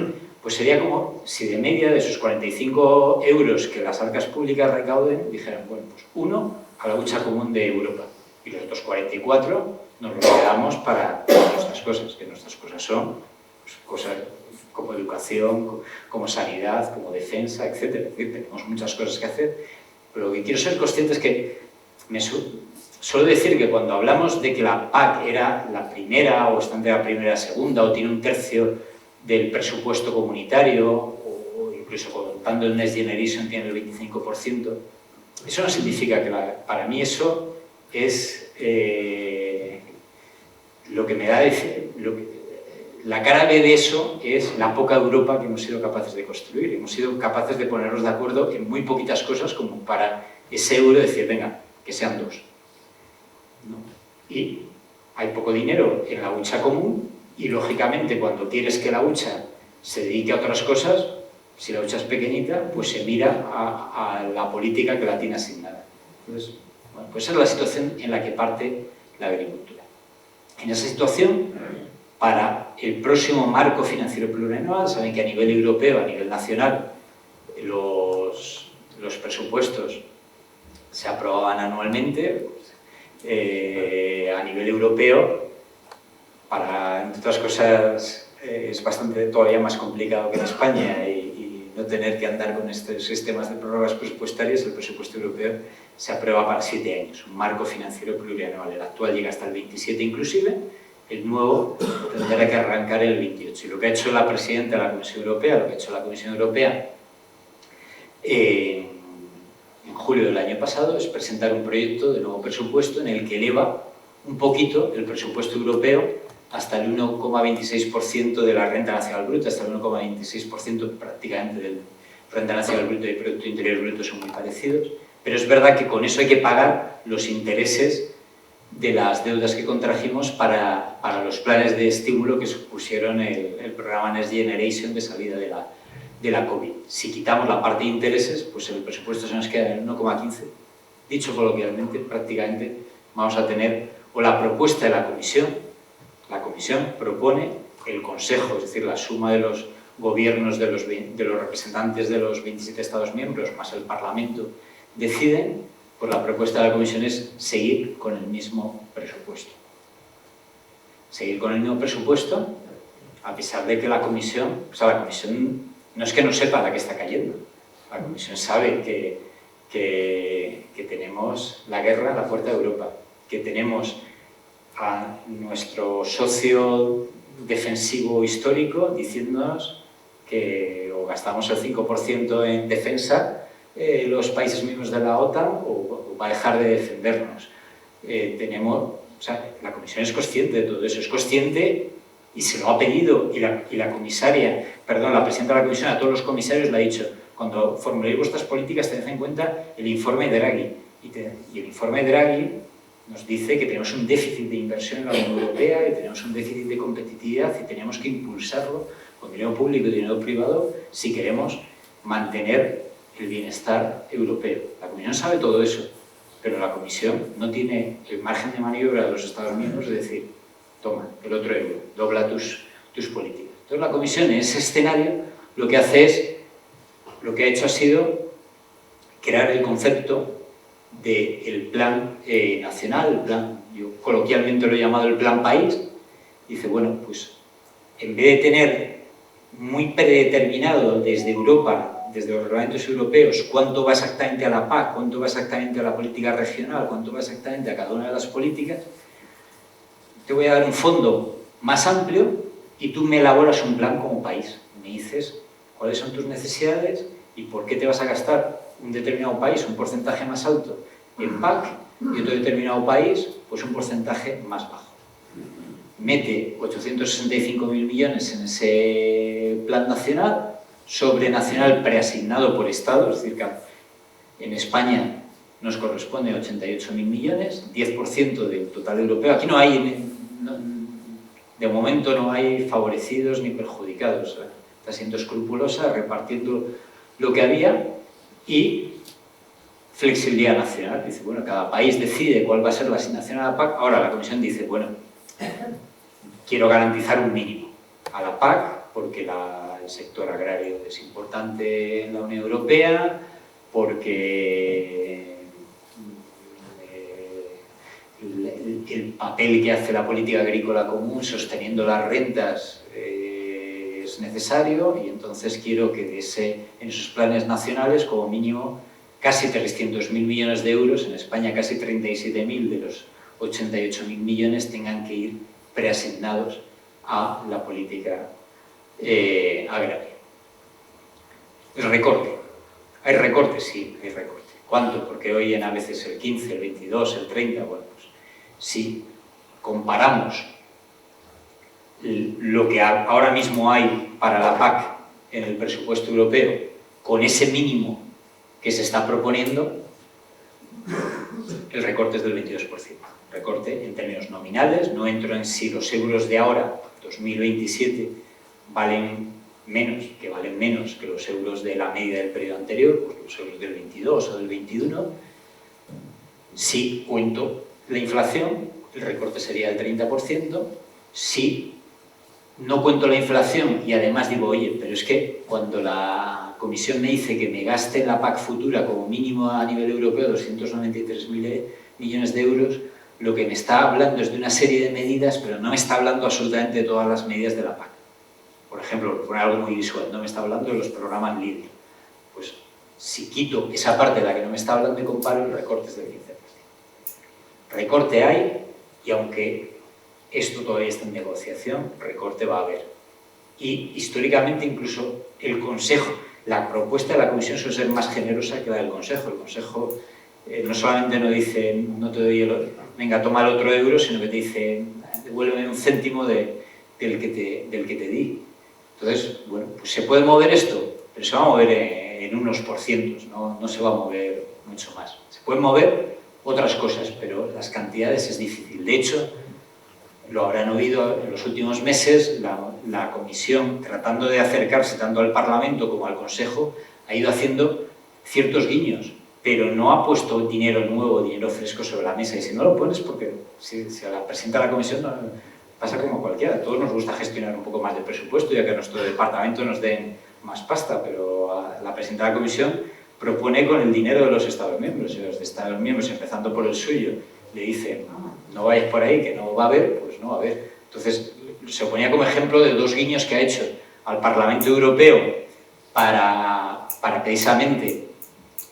pues sería como si de media de esos 45 euros que las arcas públicas recauden, dijeran, bueno, pues 1 a la hucha común de Europa, y los otros 44 nos los quedamos para nuestras cosas, que nuestras cosas son pues, cosas como educación, como sanidad, como defensa, etc. Tenemos muchas cosas que hacer, pero lo que quiero ser consciente es que suelo decir que cuando hablamos de que la PAC era la primera, o está entre la primera y la segunda, o tiene un tercio del presupuesto comunitario, o incluso contando el Next Generation tiene el 25%, eso no significa que para mí eso es lo que me da la cara B de eso es la poca Europa que hemos sido capaces de construir. Hemos sido capaces de ponernos de acuerdo en muy poquitas cosas como para ese euro decir, venga, que sean dos, ¿no? Y hay poco dinero en la hucha común y, lógicamente, cuando quieres que la hucha se dedique a otras cosas, si la hucha es pequeñita, pues se mira a la política que la tiene asignada. Entonces, bueno, pues esa es la situación en la que parte la agricultura. En esa situación, para el próximo marco financiero plurianual, saben que a nivel europeo, a nivel nacional, los presupuestos se aprobaban anualmente. A nivel europeo, entre otras cosas, es bastante todavía más complicado que en España y no tener que andar con estos sistemas de prórrogas presupuestarias. El presupuesto europeo se aprueba para 7 años, un marco financiero plurianual. El actual llega hasta el 27 inclusive, el nuevo tendrá que arrancar el 28. Y lo que ha hecho la presidenta de la Comisión Europea, lo que ha hecho la Comisión Europea en julio del año pasado, es presentar un proyecto de nuevo presupuesto en el que eleva un poquito el presupuesto europeo hasta el 1,26% de la renta nacional bruta, hasta el 1,26% prácticamente del renta nacional bruta y Producto Interior Bruto son muy parecidos, pero es verdad que con eso hay que pagar los intereses de las deudas que contrajimos para los planes de estímulo que supusieron el programa Next Generation de salida de la COVID. Si quitamos la parte de intereses, pues el presupuesto se nos queda en el 1,15. Dicho coloquialmente, prácticamente vamos a tener, o la propuesta de la Comisión propone, el Consejo, es decir, la suma de los gobiernos de los representantes de los 27 Estados miembros, más el Parlamento, deciden, pues la propuesta de la Comisión es seguir con el mismo presupuesto. Seguir con el mismo presupuesto, a pesar de que la Comisión no es que no sepa la que está cayendo. La Comisión sabe que tenemos la guerra a la puerta de Europa, que tenemos a nuestro socio defensivo histórico diciéndonos que o gastamos el 5% en defensa los países miembros de la OTAN o va a dejar de defendernos. La Comisión es consciente de todo eso, es consciente y se lo ha pedido, y la presidenta de la Comisión a todos los comisarios le ha dicho: cuando formuléis vuestras políticas tened en cuenta el informe de Draghi, y el informe de Draghi nos dice que tenemos un déficit de inversión en la Unión Europea, que tenemos un déficit de competitividad y tenemos que impulsarlo con dinero público y dinero privado si queremos mantener el bienestar europeo. La Comisión sabe todo eso, pero la Comisión no tiene el margen de maniobra de los Estados miembros de decir: toma, el otro euro, dobla tus políticas. Entonces la Comisión, en ese escenario, lo que ha hecho ha sido crear el concepto del plan nacional, yo coloquialmente lo he llamado el plan país. Dice, bueno, pues en vez de tener muy predeterminado desde Europa, desde los reglamentos europeos, cuánto va exactamente a la PAC, cuánto va exactamente a la política regional, cuánto va exactamente a cada una de las políticas, te voy a dar un fondo más amplio y tú me elaboras un plan como país. Me dices cuáles son tus necesidades y por qué te vas a gastar un determinado país un porcentaje más alto en PAC y otro determinado país pues un porcentaje más bajo. Mete 865.000 millones en ese plan nacional, sobrenacional preasignado por Estado, es decir, que en España nos corresponde 88.000 millones, 10% del total europeo. Aquí de momento no hay favorecidos ni perjudicados. Está siendo escrupulosa, repartiendo lo que había, y flexibilidad nacional. Dice, bueno, cada país decide cuál va a ser la asignación a la PAC. Ahora la Comisión dice, bueno, quiero garantizar un mínimo a la PAC porque el sector agrario es importante en la Unión Europea, porque el papel que hace la política agrícola común sosteniendo las rentas es necesario, y entonces quiero que en esos planes nacionales como mínimo casi 300.000 millones de euros, en España casi 37.000 de los 88.000 millones tengan que ir preasignados a la política agraria. El recorte. ¿Hay recorte? Sí, hay recorte. ¿Cuánto? Porque hoy en a veces el 15, el 22, el 30, bueno, pues si comparamos lo que ahora mismo hay para la PAC en el presupuesto europeo con ese mínimo que se está proponiendo, el recorte es del 22%. Recorte en términos nominales, no entro en si los euros de ahora, 2027, valen menos que los euros de la media del periodo anterior, pues los euros del 22 o del 21. Si cuento la inflación, el recorte sería del 30%. Si no cuento la inflación y además digo, oye, pero es que cuando la Comisión me dice que me gaste en la PAC futura como mínimo a nivel europeo 293.000 millones de euros, lo que me está hablando es de una serie de medidas, pero no me está hablando absolutamente de todas las medidas de la PAC. Por ejemplo, por poner algo muy visual, no me está hablando de los programas LEADER. Pues si quito esa parte de la que no me está hablando y comparo, el recorte es del 15%. Recorte hay, y aunque esto todavía está en negociación, recorte va a haber. Y históricamente incluso el Consejo, la propuesta de la Comisión suele ser más generosa que la del Consejo. El Consejo no solamente no dice, no te doy venga, toma el otro euro, sino que te dice, devuélveme un céntimo del que te di. Entonces, bueno, pues se puede mover esto, pero se va a mover en unos porcientos, no se va a mover mucho más. Se pueden mover otras cosas, pero las cantidades es difícil. De hecho, lo habrán oído en los últimos meses, la Comisión, tratando de acercarse tanto al Parlamento como al Consejo, ha ido haciendo ciertos guiños, pero no ha puesto dinero nuevo, dinero fresco sobre la mesa. Y si no lo pones, porque si la presenta la Comisión, pasa como cualquiera. A todos nos gusta gestionar un poco más de presupuesto, ya que a nuestro departamento nos den más pasta, pero a la presenta la Comisión propone con el dinero de los Estados miembros. Y los Estados miembros, empezando por el suyo, le dicen, no vayas por ahí, que no va a haber, pues no va a haber. Entonces, se ponía como ejemplo de dos guiños que ha hecho al Parlamento Europeo para precisamente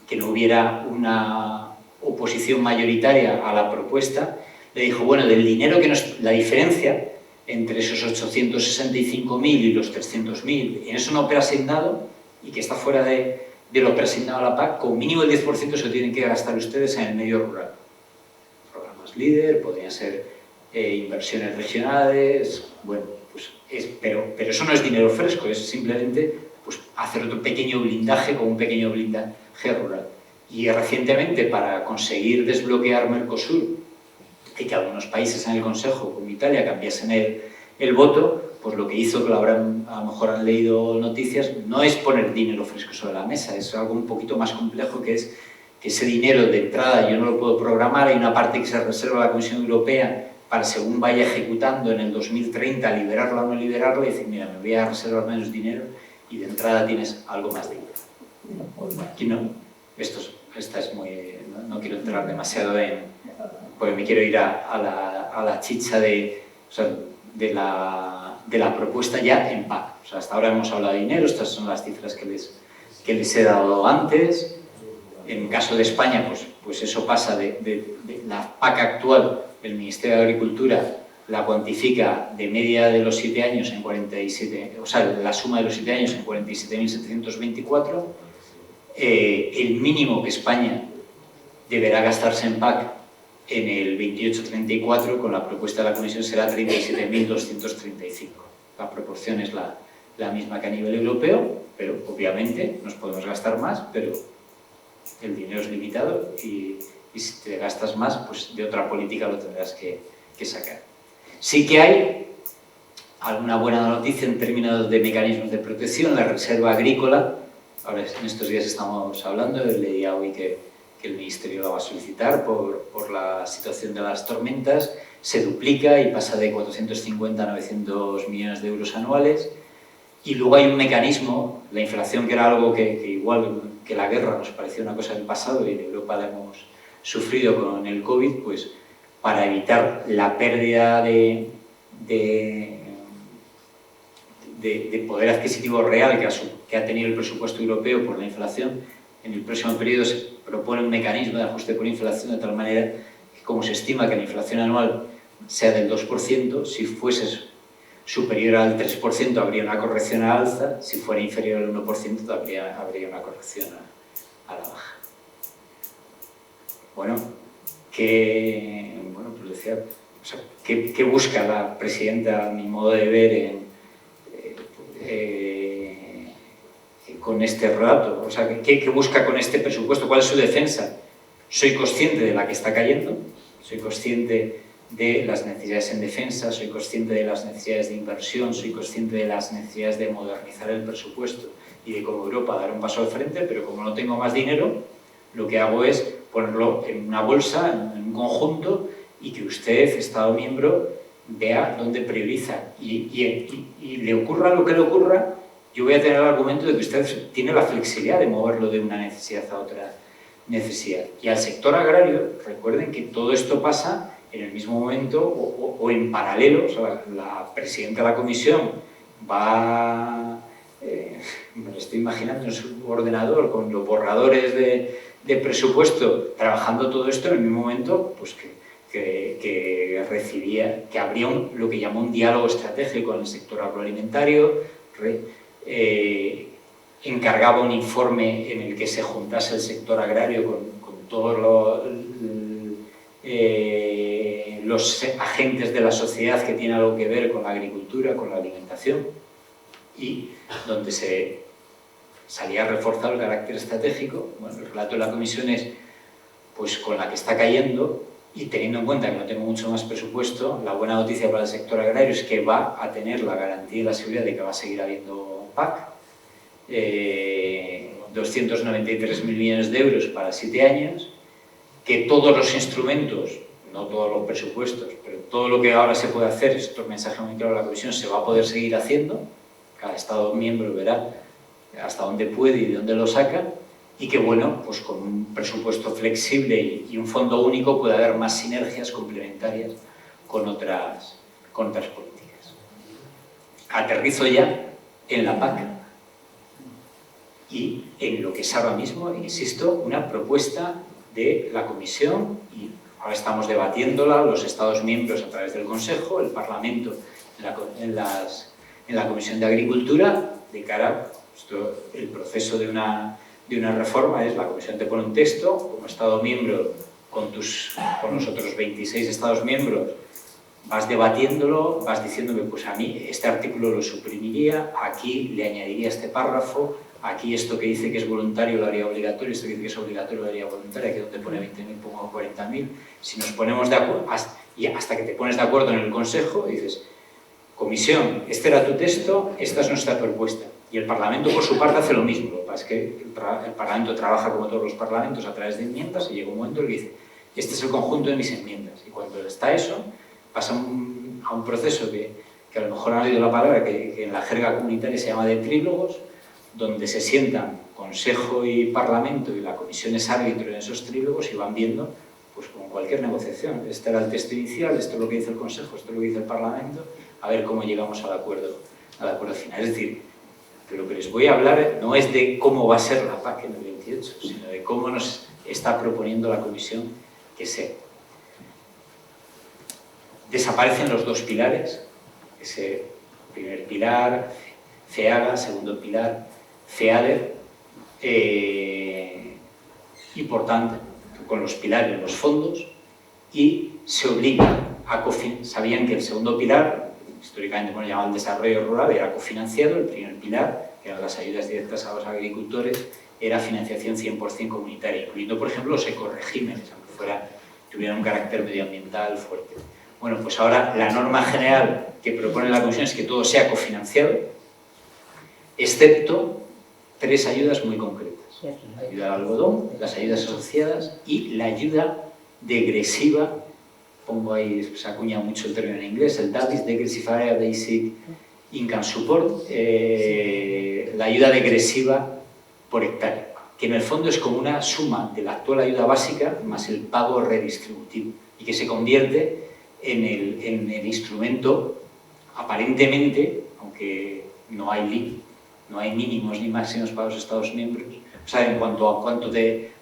que no hubiera una oposición mayoritaria a la propuesta. Le dijo, bueno, del dinero que la diferencia entre esos 865.000 y los 300.000, en eso no preasignado, y que está fuera de lo preasignado a la PAC, con mínimo el 10% se lo tienen que gastar ustedes en el medio rural. Programas LEADER, podrían ser inversiones regionales, bueno, pues pero eso no es dinero fresco, es simplemente pues, hacer otro pequeño blindaje con un pequeño blindaje rural. Y recientemente, para conseguir desbloquear Mercosur, y que algunos países en el Consejo, como Italia, cambiasen el voto, pues lo que hizo, que a lo mejor han leído noticias, no es poner dinero fresco sobre la mesa, es algo un poquito más complejo, que es que ese dinero de entrada yo no lo puedo programar, hay una parte que se reserva a la Comisión Europea para, según vaya ejecutando en el 2030, liberarla o no liberarla, y decir, mira, me voy a reservar menos dinero y de entrada tienes algo más de dinero. Aquí no, esta es muy... No quiero entrar demasiado porque me quiero ir a la chicha de la propuesta ya en PAC. O sea, hasta ahora hemos hablado de dinero, estas son las cifras que les he dado antes. En caso de España, pues eso pasa de la PAC actual, el Ministerio de Agricultura la cuantifica de media de los 7 años en 47, o sea, la suma de los 7 años en 47.724. El mínimo que España deberá gastarse en PAC en el 28-34, con la propuesta de la Comisión, será 37.235. La proporción es la misma que a nivel europeo, pero obviamente nos podemos gastar más, pero el dinero es limitado y si te gastas más, pues de otra política lo tendrás que sacar. Sí que hay alguna buena noticia en términos de mecanismos de protección. La reserva agrícola, ahora en estos días estamos hablando, leía hoy que el Ministerio la va a solicitar por la situación de las tormentas, se duplica y pasa de 450 a 900 millones de euros anuales. Y luego hay un mecanismo, la inflación, que era algo que igual que la guerra nos parecía una cosa del pasado y en Europa la hemos sufrido con el COVID, pues para evitar la pérdida de poder adquisitivo real que ha tenido el presupuesto europeo por la inflación, en el próximo periodo se propone un mecanismo de ajuste por inflación de tal manera que, como se estima que la inflación anual sea del 2%, si fuese superior al 3% habría una corrección a alza, si fuera inferior al 1% habría una corrección a la baja. Bueno, pues decía, o sea, ¿qué busca la presidenta, a mi modo de ver, con este relato? O sea, ¿qué busca con este presupuesto? ¿Cuál es su defensa? Soy consciente de la que está cayendo, soy consciente de las necesidades en defensa, soy consciente de las necesidades de inversión, soy consciente de las necesidades de modernizar el presupuesto y de como Europa dar un paso al frente, pero como no tengo más dinero, lo que hago es ponerlo en una bolsa, en un conjunto, y que usted, Estado miembro, vea dónde prioriza. Y le ocurra lo que le ocurra, yo voy a tener el argumento de que usted tiene la flexibilidad de moverlo de una necesidad a otra necesidad. Y al sector agrario, recuerden que todo esto pasa en el mismo momento o en paralelo. O sea, la presidenta de la comisión va, me lo estoy imaginando en su ordenador con los borradores de presupuesto, trabajando todo esto en el mismo momento, pues que recibía, que habría lo que llamó un diálogo estratégico en el sector agroalimentario, encargaba un informe en el que se juntase el sector agrario con todos los agentes de la sociedad que tienen algo que ver con la agricultura, con la alimentación, y donde se salía reforzado el carácter estratégico. Bueno, el relato de la comisión es, pues con la que está cayendo, y teniendo en cuenta que no tengo mucho más presupuesto, la buena noticia para el sector agrario es que va a tener la garantía y la seguridad de que va a seguir habiendo PAC, 293.000 millones de euros para 7 años, que todos los instrumentos, no todos los presupuestos, pero todo lo que ahora se puede hacer, esto es un mensaje muy claro de la Comisión, se va a poder seguir haciendo, cada Estado miembro verá hasta dónde puede y de dónde lo saca, y que, bueno, pues con un presupuesto flexible y un fondo único puede haber más sinergias complementarias con otras políticas. Aterrizo ya en la PAC y en lo que es ahora mismo, insisto, una propuesta de la Comisión, y ahora estamos debatiéndola los Estados miembros a través del Consejo, el Parlamento en la Comisión de Agricultura, de cara a el proceso de una reforma. Es la Comisión te pone un texto, como Estado miembro con los otros 26 Estados miembros vas debatiéndolo, vas diciéndome, pues a mí este artículo lo suprimiría, aquí le añadiría este párrafo, aquí esto que dice que es voluntario lo haría obligatorio, esto que dice que es obligatorio lo haría voluntario, aquí donde pone 20.000 pongo 40.000. Si nos ponemos de acuerdo, y hasta que te pones de acuerdo en el Consejo, dices, Comisión, este era tu texto, esta es nuestra propuesta. Y el Parlamento, por su parte, hace lo mismo. Lo que pasa es que el Parlamento trabaja como todos los parlamentos a través de enmiendas, y llega un momento en el que dice, este es el conjunto de mis enmiendas. Y cuando está eso, pasa a un proceso que a lo mejor han oído la palabra, que en la jerga comunitaria se llama de trílogos, donde se sientan Consejo y Parlamento, y la Comisión es árbitro en esos trílogos, y van viendo, pues como cualquier negociación, este era el texto inicial, esto es lo que dice el Consejo, esto es lo que dice el Parlamento, a ver cómo llegamos al acuerdo final. Es decir, de lo que les voy a hablar no es de cómo va a ser la PAC en el 28, sino de cómo nos está proponiendo la Comisión que sea. Desaparecen los dos pilares, ese primer pilar, FEAGA, segundo pilar, FEADER, y por tanto, con los pilares, los fondos, y se obliga a cofinanciar. Sabían que el segundo pilar, históricamente llamado el desarrollo rural, era cofinanciado. El primer pilar, que eran las ayudas directas a los agricultores, era financiación 100% comunitaria, incluyendo, por ejemplo, los ecoregímenes, aunque tuvieran un carácter medioambiental fuerte. Bueno, pues ahora la norma general que propone la Comisión es que todo sea cofinanciado, excepto 3 ayudas muy concretas. La ayuda al algodón, las ayudas asociadas y la ayuda degresiva. Pongo ahí, se acuña mucho el término en inglés, el DABIS, Degressive Basic Income Support, la ayuda degresiva por hectárea, que en el fondo es como una suma de la actual ayuda básica más el pago redistributivo, y que se convierte en el instrumento, aparentemente, aunque no hay mínimos ni máximos para los Estados miembros, o sea, en cuanto a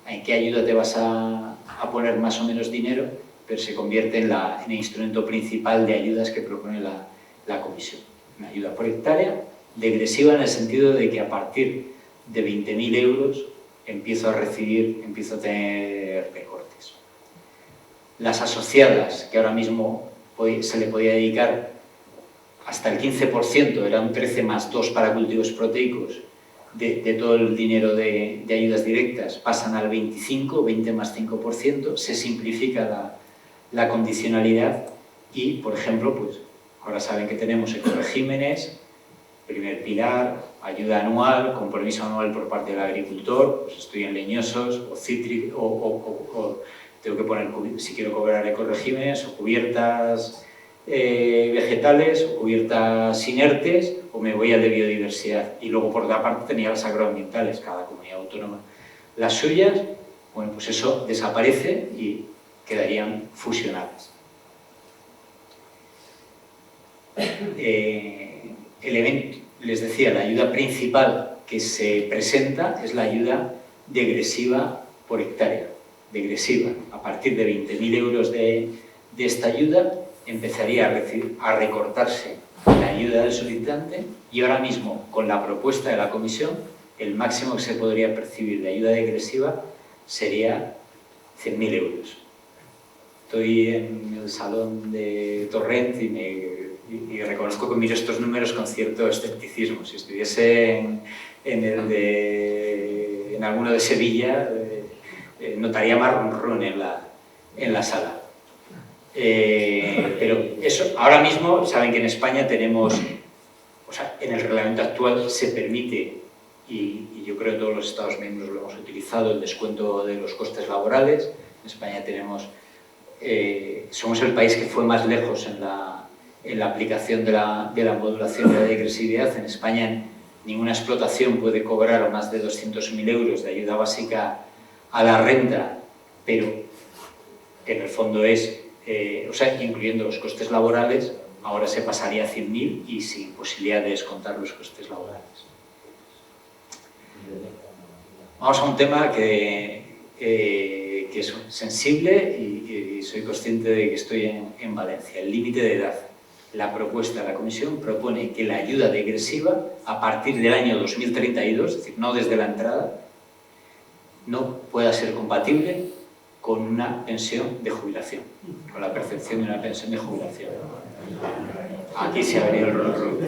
en qué ayuda te vas a poner más o menos dinero, pero se convierte en el instrumento principal de ayudas que propone la Comisión. Una ayuda por hectárea, degresiva en el sentido de que a partir de 20.000 euros empiezo a tener recortes. las asociadas, que ahora mismo se le podía dedicar hasta el 15%, era un 13 más 2 para cultivos proteicos, de todo el dinero de ayudas directas, pasan al 25, 20 más 5%, se simplifica la condicionalidad y, por ejemplo, pues ahora saben que tenemos ecoregímenes, primer pilar, ayuda anual, compromiso anual por parte del agricultor, pues estoy en leñosos o cítricos, o tengo que poner, si quiero cobrar ecoregímenes, o cubiertas vegetales, o cubiertas inertes, o me voy al de biodiversidad. Y luego, por otra parte, tenía las agroambientales, cada comunidad autónoma las suyas. Bueno, pues eso desaparece y quedarían fusionadas. Elemento, les decía, la ayuda principal que se presenta es la ayuda degresiva por hectárea. Degresiva. A partir de 20.000 euros de esta ayuda empezaría a recortarse la ayuda del solicitante y ahora mismo, con la propuesta de la comisión, el máximo que se podría percibir de ayuda degresiva sería 100.000 euros. Estoy en el salón de Torrent y reconozco que miro estos números con cierto escepticismo. Si estuviese en alguno de Sevilla, notaría más ronron en la sala. Pero eso, ahora mismo, saben que en España tenemos, o sea, en el reglamento actual se permite, y yo creo que todos los Estados miembros lo hemos utilizado, el descuento de los costes laborales. En España tenemos, somos el país que fue más lejos en la aplicación de la modulación de la degresividad. En España ninguna explotación puede cobrar más de 200.000 euros de ayuda básica a la renta, pero en el fondo es, o sea, incluyendo los costes laborales, ahora se pasaría a 100.000 y sin posibilidad de descontar los costes laborales. Vamos a un tema que es sensible y soy consciente de que estoy en Valencia, el límite de edad. La propuesta de la Comisión propone que la ayuda degresiva, a partir del año 2032, es decir, no desde la entrada, no pueda ser compatible con una pensión de jubilación, con la percepción de una pensión de jubilación. Aquí se ha venido el rol.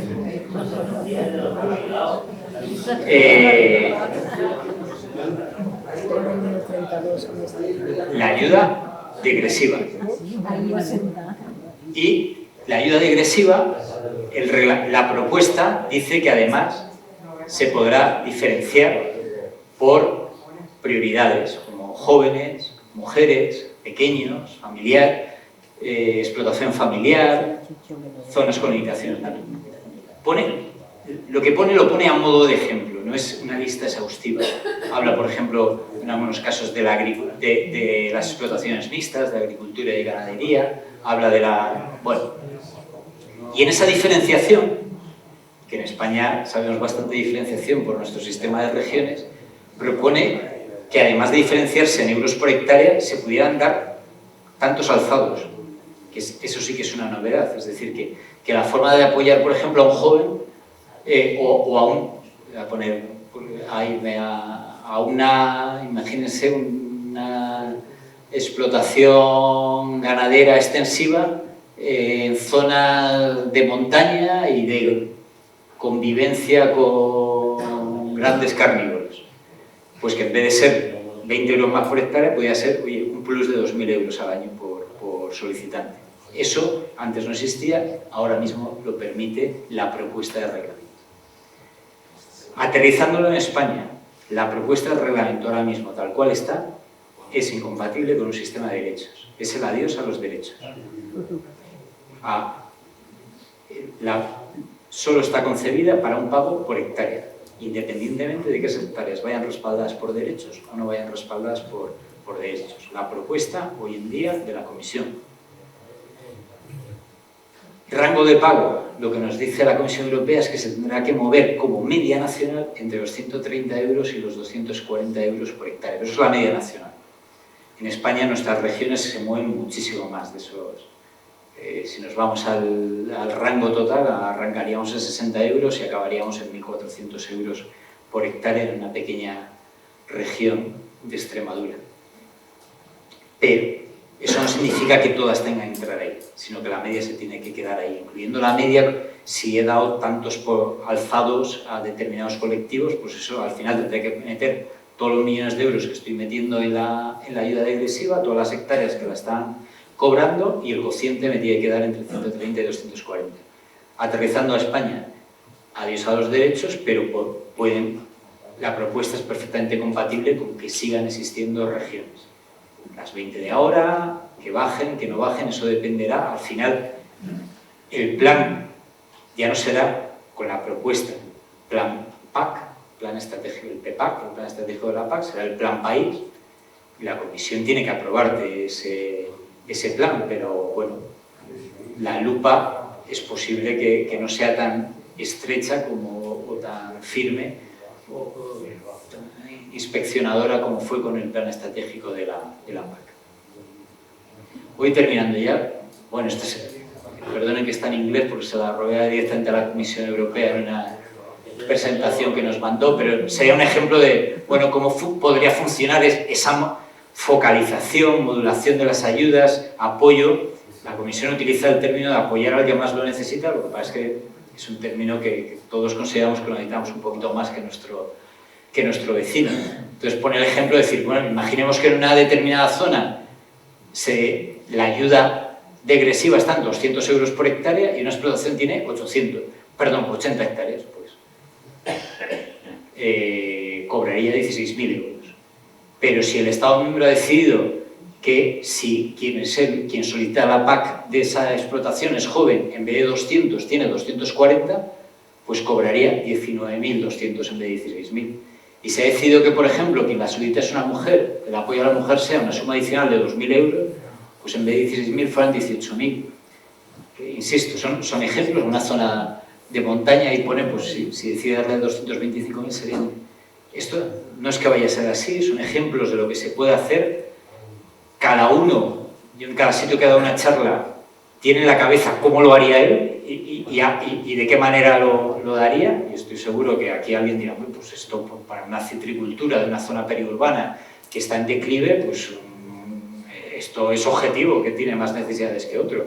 La ayuda degresiva. Y la ayuda degresiva, la propuesta dice que además se podrá diferenciar por prioridades, como jóvenes, mujeres, pequeños, familiar, explotación familiar, zonas con limitaciones. Lo que pone lo pone a modo de ejemplo, no es una lista exhaustiva. Habla, por ejemplo, en algunos casos de las explotaciones mixtas, de agricultura y ganadería, habla de la... Bueno, y en esa diferenciación, que en España sabemos bastante diferenciación por nuestro sistema de regiones, propone que además de diferenciarse en euros por hectárea, se pudieran dar tantos alzados, que eso sí que es una novedad, es decir, que la forma de apoyar, por ejemplo, a un joven imagínense una explotación ganadera extensiva en zonas de montaña y de convivencia con grandes carnívoros, pues que en vez de ser 20 euros más por hectárea, podría ser un plus de 2.000 euros al año por solicitante. Eso antes no existía, ahora mismo lo permite la propuesta de reglamento. Aterrizándolo en España, la propuesta de reglamento ahora mismo, tal cual está, es incompatible con un sistema de derechos. Es el adiós a los derechos. Solo está concebida para un pago por hectárea, independientemente de que esas hectáreas vayan respaldadas por derechos o no vayan respaldadas por derechos. La propuesta hoy en día de la Comisión. Rango de pago, lo que nos dice la Comisión Europea es que se tendrá que mover como media nacional entre los 130 euros y los 240 euros por hectárea. Pero eso es la media nacional. En España nuestras regiones se mueven muchísimo más de esos. Si nos vamos al rango total, arrancaríamos en 60 euros y acabaríamos en 1.400 euros por hectárea en una pequeña región de Extremadura. Pero eso no significa que todas tengan que entrar ahí, sino que la media se tiene que quedar ahí, incluyendo la media. Si he dado tantos alzados a determinados colectivos, pues eso al final tendré que meter todos los millones de euros que estoy metiendo en la ayuda degresiva, todas las hectáreas que la están cobrando, y el cociente me tiene que dar entre 130 y 240. Aterrizando a España, adiós a los derechos, pero la propuesta es perfectamente compatible con que sigan existiendo regiones. Las 20 de ahora, que bajen, que no bajen, eso dependerá. Al final, el plan ya no será con la propuesta, plan PAC, plan estratégico del PEPAC, el plan estratégico de la PAC, será el plan país, y la Comisión tiene que aprobarte ese plan, pero bueno, la lupa es posible que no sea tan estrecha o tan firme o tan inspeccionadora como fue con el plan estratégico de la PAC. Voy terminando ya. Bueno, perdonen que está en inglés porque se la robé directamente a la Comisión Europea en una presentación que nos mandó, pero sería un ejemplo de, bueno, cómo podría funcionar esa focalización, modulación de las ayudas, apoyo. La Comisión utiliza el término de apoyar al que más lo necesita, lo que pasa es que es un término que todos consideramos que lo necesitamos un poquito más que nuestro vecino. Entonces pone el ejemplo de decir, bueno, imaginemos que en una determinada zona la ayuda degresiva está en 200 euros por hectárea y una explotación tiene 80 hectáreas, pues cobraría 16.000 euros. Pero si el Estado miembro ha decidido que si quien solicita la PAC de esa explotación es joven, en vez de 200 tiene 240, pues cobraría 19.200 en vez de 16.000. Y se ha decidido que, por ejemplo, quien la solicita es una mujer, el apoyo a la mujer sea una suma adicional de 2.000 euros, pues en vez de 16.000 fueran 18.000. Insisto, son ejemplos, una zona de montaña y pone, pues si decide darle 225.000 serían... Esto no es que vaya a ser así, son ejemplos de lo que se puede hacer. Cada uno, yo en cada sitio que he dado una charla, tiene en la cabeza cómo lo haría él y de qué manera lo daría. Y estoy seguro que aquí alguien dirá, pues esto para una citricultura de una zona periurbana que está en declive, pues esto es objetivo, que tiene más necesidades que otro.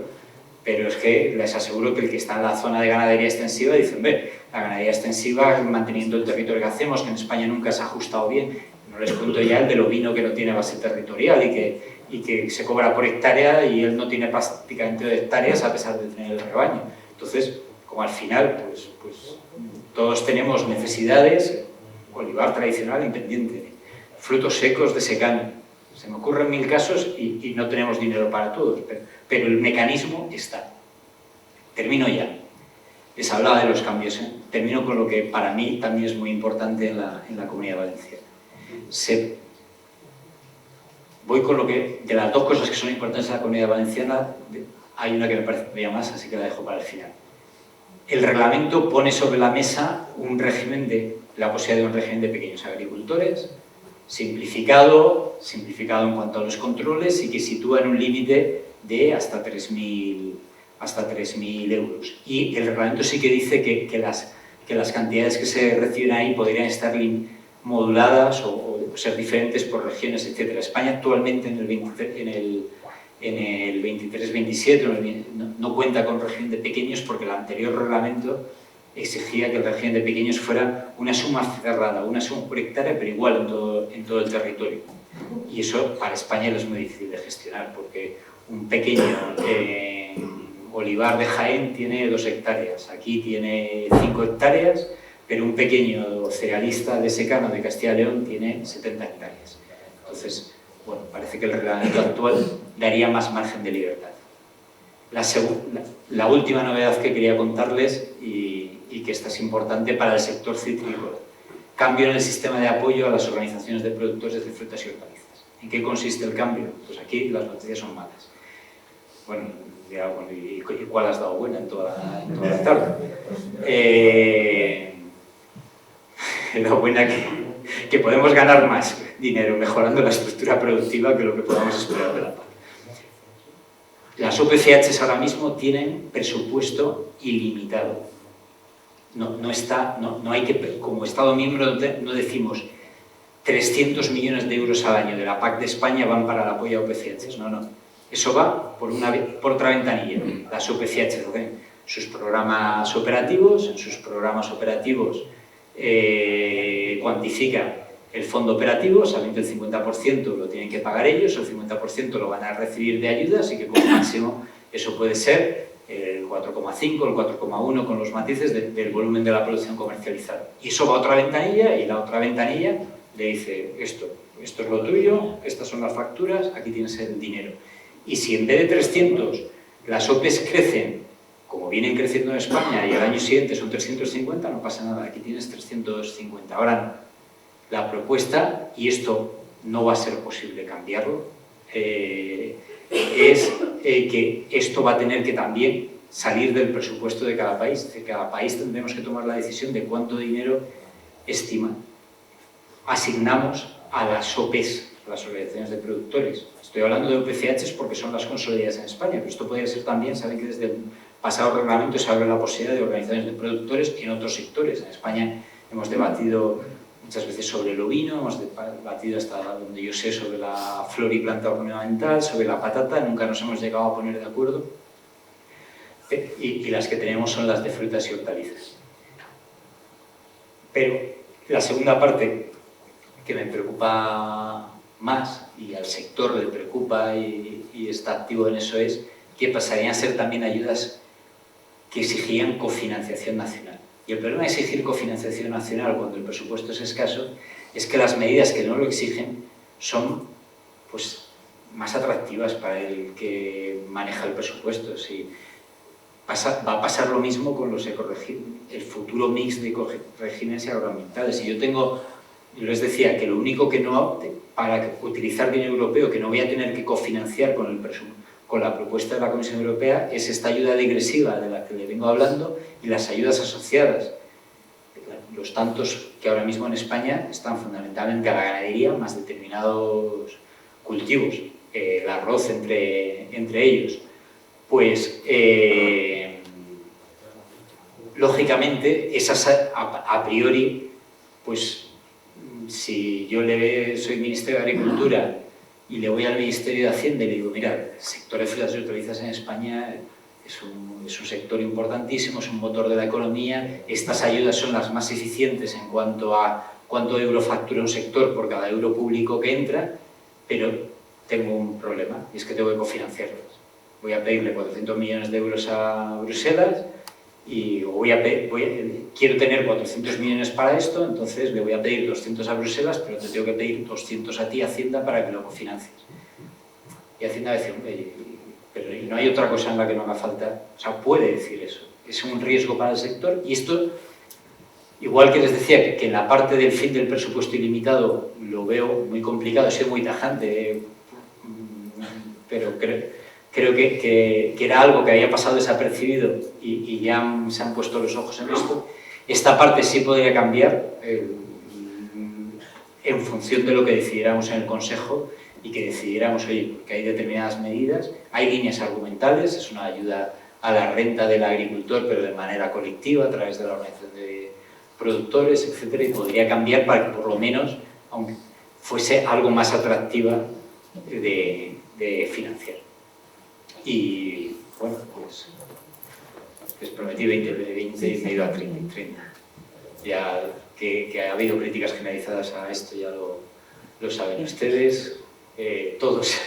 Pero es que les aseguro que el que está en la zona de ganadería extensiva dice, la ganadería extensiva, manteniendo el territorio que hacemos, que en España nunca se ha ajustado bien, no les cuento ya el del ovino que no tiene base territorial y que se cobra por hectárea y él no tiene prácticamente hectáreas a pesar de tener el rebaño. Entonces, como al final, pues todos tenemos necesidades, olivar tradicional independiente, frutos secos de secano. Se me ocurren 1000 casos y no tenemos dinero para todos, pero el mecanismo está. Termino ya. Les hablaba de los cambios, termino con lo que para mí también es muy importante en la Comunidad Valenciana. Voy con lo que, de las dos cosas que son importantes en la Comunidad Valenciana, hay una que me parece todavía más, así que la dejo para el final. El reglamento pone sobre la mesa la posibilidad de un régimen de pequeños agricultores, simplificado en cuanto a los controles y que sitúa en un límite de hasta 3.000 euros. Y el reglamento sí que dice que las cantidades que se reciben ahí podrían estar moduladas o ser diferentes por regiones, etc. España actualmente en el 23-27 no cuenta con régimen de pequeños porque el anterior reglamento exigía que el régimen de pequeños fuera una suma cerrada, una suma por hectárea, pero igual en todo el territorio. Y eso para España es muy difícil de gestionar, porque un pequeño olivar de Jaén tiene 2 hectáreas, aquí tiene 5 hectáreas, pero un pequeño cerealista de secano de Castilla y León tiene 70 hectáreas. Entonces, bueno, parece que el reglamento actual daría más margen de libertad. La última novedad que quería contarles, y que esta es importante para el sector citrícola, cambio en el sistema de apoyo a las organizaciones de productores de frutas y hortalizas. ¿En qué consiste el cambio? Pues aquí las noticias son malas. ¿Y cuál has dado buena en toda la tarde? La buena que podemos ganar más dinero mejorando la estructura productiva que lo que podamos esperar de la PAC. Las OPCHs ahora mismo tienen presupuesto ilimitado. No hay que, como Estado miembro, no decimos 300 millones de euros al año de la PAC de España van para el apoyo a OPCHs. No. Eso va por otra ventanilla, las UPCH, sus programas operativos, en sus programas operativos cuantifican el fondo operativo, sabiendo que el 50% lo tienen que pagar ellos, el 50% lo van a recibir de ayudas y que como máximo eso puede ser el 4,5, el 4,1 con los matices del volumen de la producción comercializada. Y eso va a otra ventanilla y la otra ventanilla le dice esto es lo tuyo, estas son las facturas, aquí tienes el dinero. Y si en vez de 300 las OPEs crecen, como vienen creciendo en España, y al año siguiente son 350, no pasa nada, aquí tienes 350. Ahora, la propuesta, y esto no va a ser posible cambiarlo, es que esto va a tener que también salir del presupuesto de cada país. Es decir, cada país tendremos que tomar la decisión de cuánto dinero asignamos a las OPEs, a las organizaciones de productores. Estoy hablando de OPCHs porque son las consolidadas en España, pero esto podría ser también, saben que desde el pasado reglamento se abre la posibilidad de organizaciones de productores en otros sectores. En España hemos debatido muchas veces sobre el ovino, hemos debatido hasta donde yo sé sobre la flor y planta ornamental, sobre la patata, nunca nos hemos llegado a poner de acuerdo. Y las que tenemos son las de frutas y hortalizas. Pero la segunda parte que me preocupa más, y al sector le preocupa y está activo en eso, es que pasarían a ser también ayudas que exigían cofinanciación nacional. Y el problema de exigir cofinanciación nacional cuando el presupuesto es escaso es que las medidas que no lo exigen son pues, más atractivas para el que maneja el presupuesto. Si va a pasar lo mismo con el futuro mix de ecoregímenes y agroambientales. Y yo les decía que lo único que no, para utilizar dinero europeo, que no voy a tener que cofinanciar con la propuesta de la Comisión Europea, es esta ayuda digresiva de la que le vengo hablando y las ayudas asociadas. Los tantos que ahora mismo en España están fundamentalmente a la ganadería, más determinados cultivos, el arroz entre ellos. Pues, lógicamente, esas a priori, pues, si yo soy Ministerio de Agricultura y le voy al Ministerio de Hacienda y le digo, mira, el sector de frutas y hortalizas en España es un sector importantísimo, es un motor de la economía, estas ayudas son las más eficientes en cuanto a cuánto euro factura un sector por cada euro público que entra, pero tengo un problema, y es que tengo que cofinanciarlas. Voy a pedirle 400 millones de euros a Bruselas y quiero tener 400 millones para esto, entonces le voy a pedir 200 a Bruselas, pero te tengo que pedir 200 a ti, Hacienda, para que lo cofinancies. Y Hacienda va a decir, pero ¿y no hay otra cosa en la que no haga falta? O sea, puede decir eso. Es un riesgo para el sector y esto, igual que les decía que en la parte del fin del presupuesto ilimitado lo veo muy complicado, he sido muy tajante, pero creo que era algo que había pasado desapercibido y ya se han puesto los ojos en esto. Esta parte sí podría cambiar en función de lo que decidiéramos en el Consejo y que decidiéramos, oye, que hay determinadas medidas, hay líneas argumentales, es una ayuda a la renta del agricultor, pero de manera colectiva, a través de la organización de productores, etcétera, y podría cambiar para que por lo menos, aunque fuese algo más atractiva de financiar. Y bueno, pues les prometí 20 y me he ido a 30. Ya que ha habido críticas generalizadas a esto, ya lo saben ustedes, todos.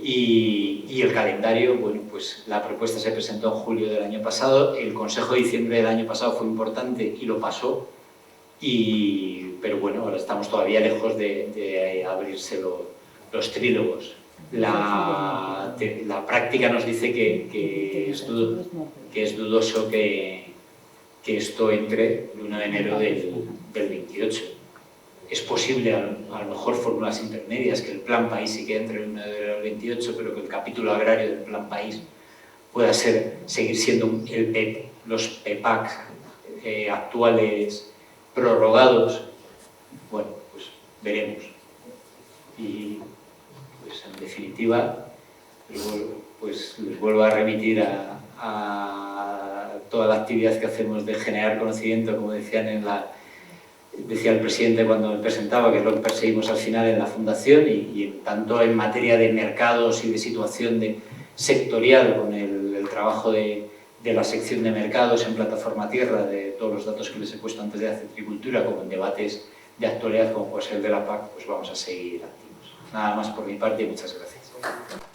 Y el calendario, bueno, pues la propuesta se presentó en julio del año pasado, el Consejo de diciembre del año pasado fue importante y lo pasó, pero bueno, ahora estamos todavía lejos de abrirse los trílogos. La práctica nos dice que es dudoso que esto entre el 1 de enero del 28. Es posible, a lo mejor, fórmulas intermedias, que el Plan País sí que entre el 1 de enero del 28, pero que el capítulo agrario del Plan País pueda seguir siendo los PEPAC actuales prorrogados. Bueno, pues veremos. Y pues en definitiva, pues les vuelvo a remitir a toda la actividad que hacemos de generar conocimiento, como decían en decía el presidente cuando me presentaba, que es lo que perseguimos al final en la Fundación, y tanto en materia de mercados y de situación sectorial, con el trabajo de la sección de mercados en Plataforma Tierra, de todos los datos que les he puesto antes de Agricultura, como en debates de actualidad como puede ser el de la PAC, pues vamos a seguir activos. Nada más por mi parte y muchas gracias.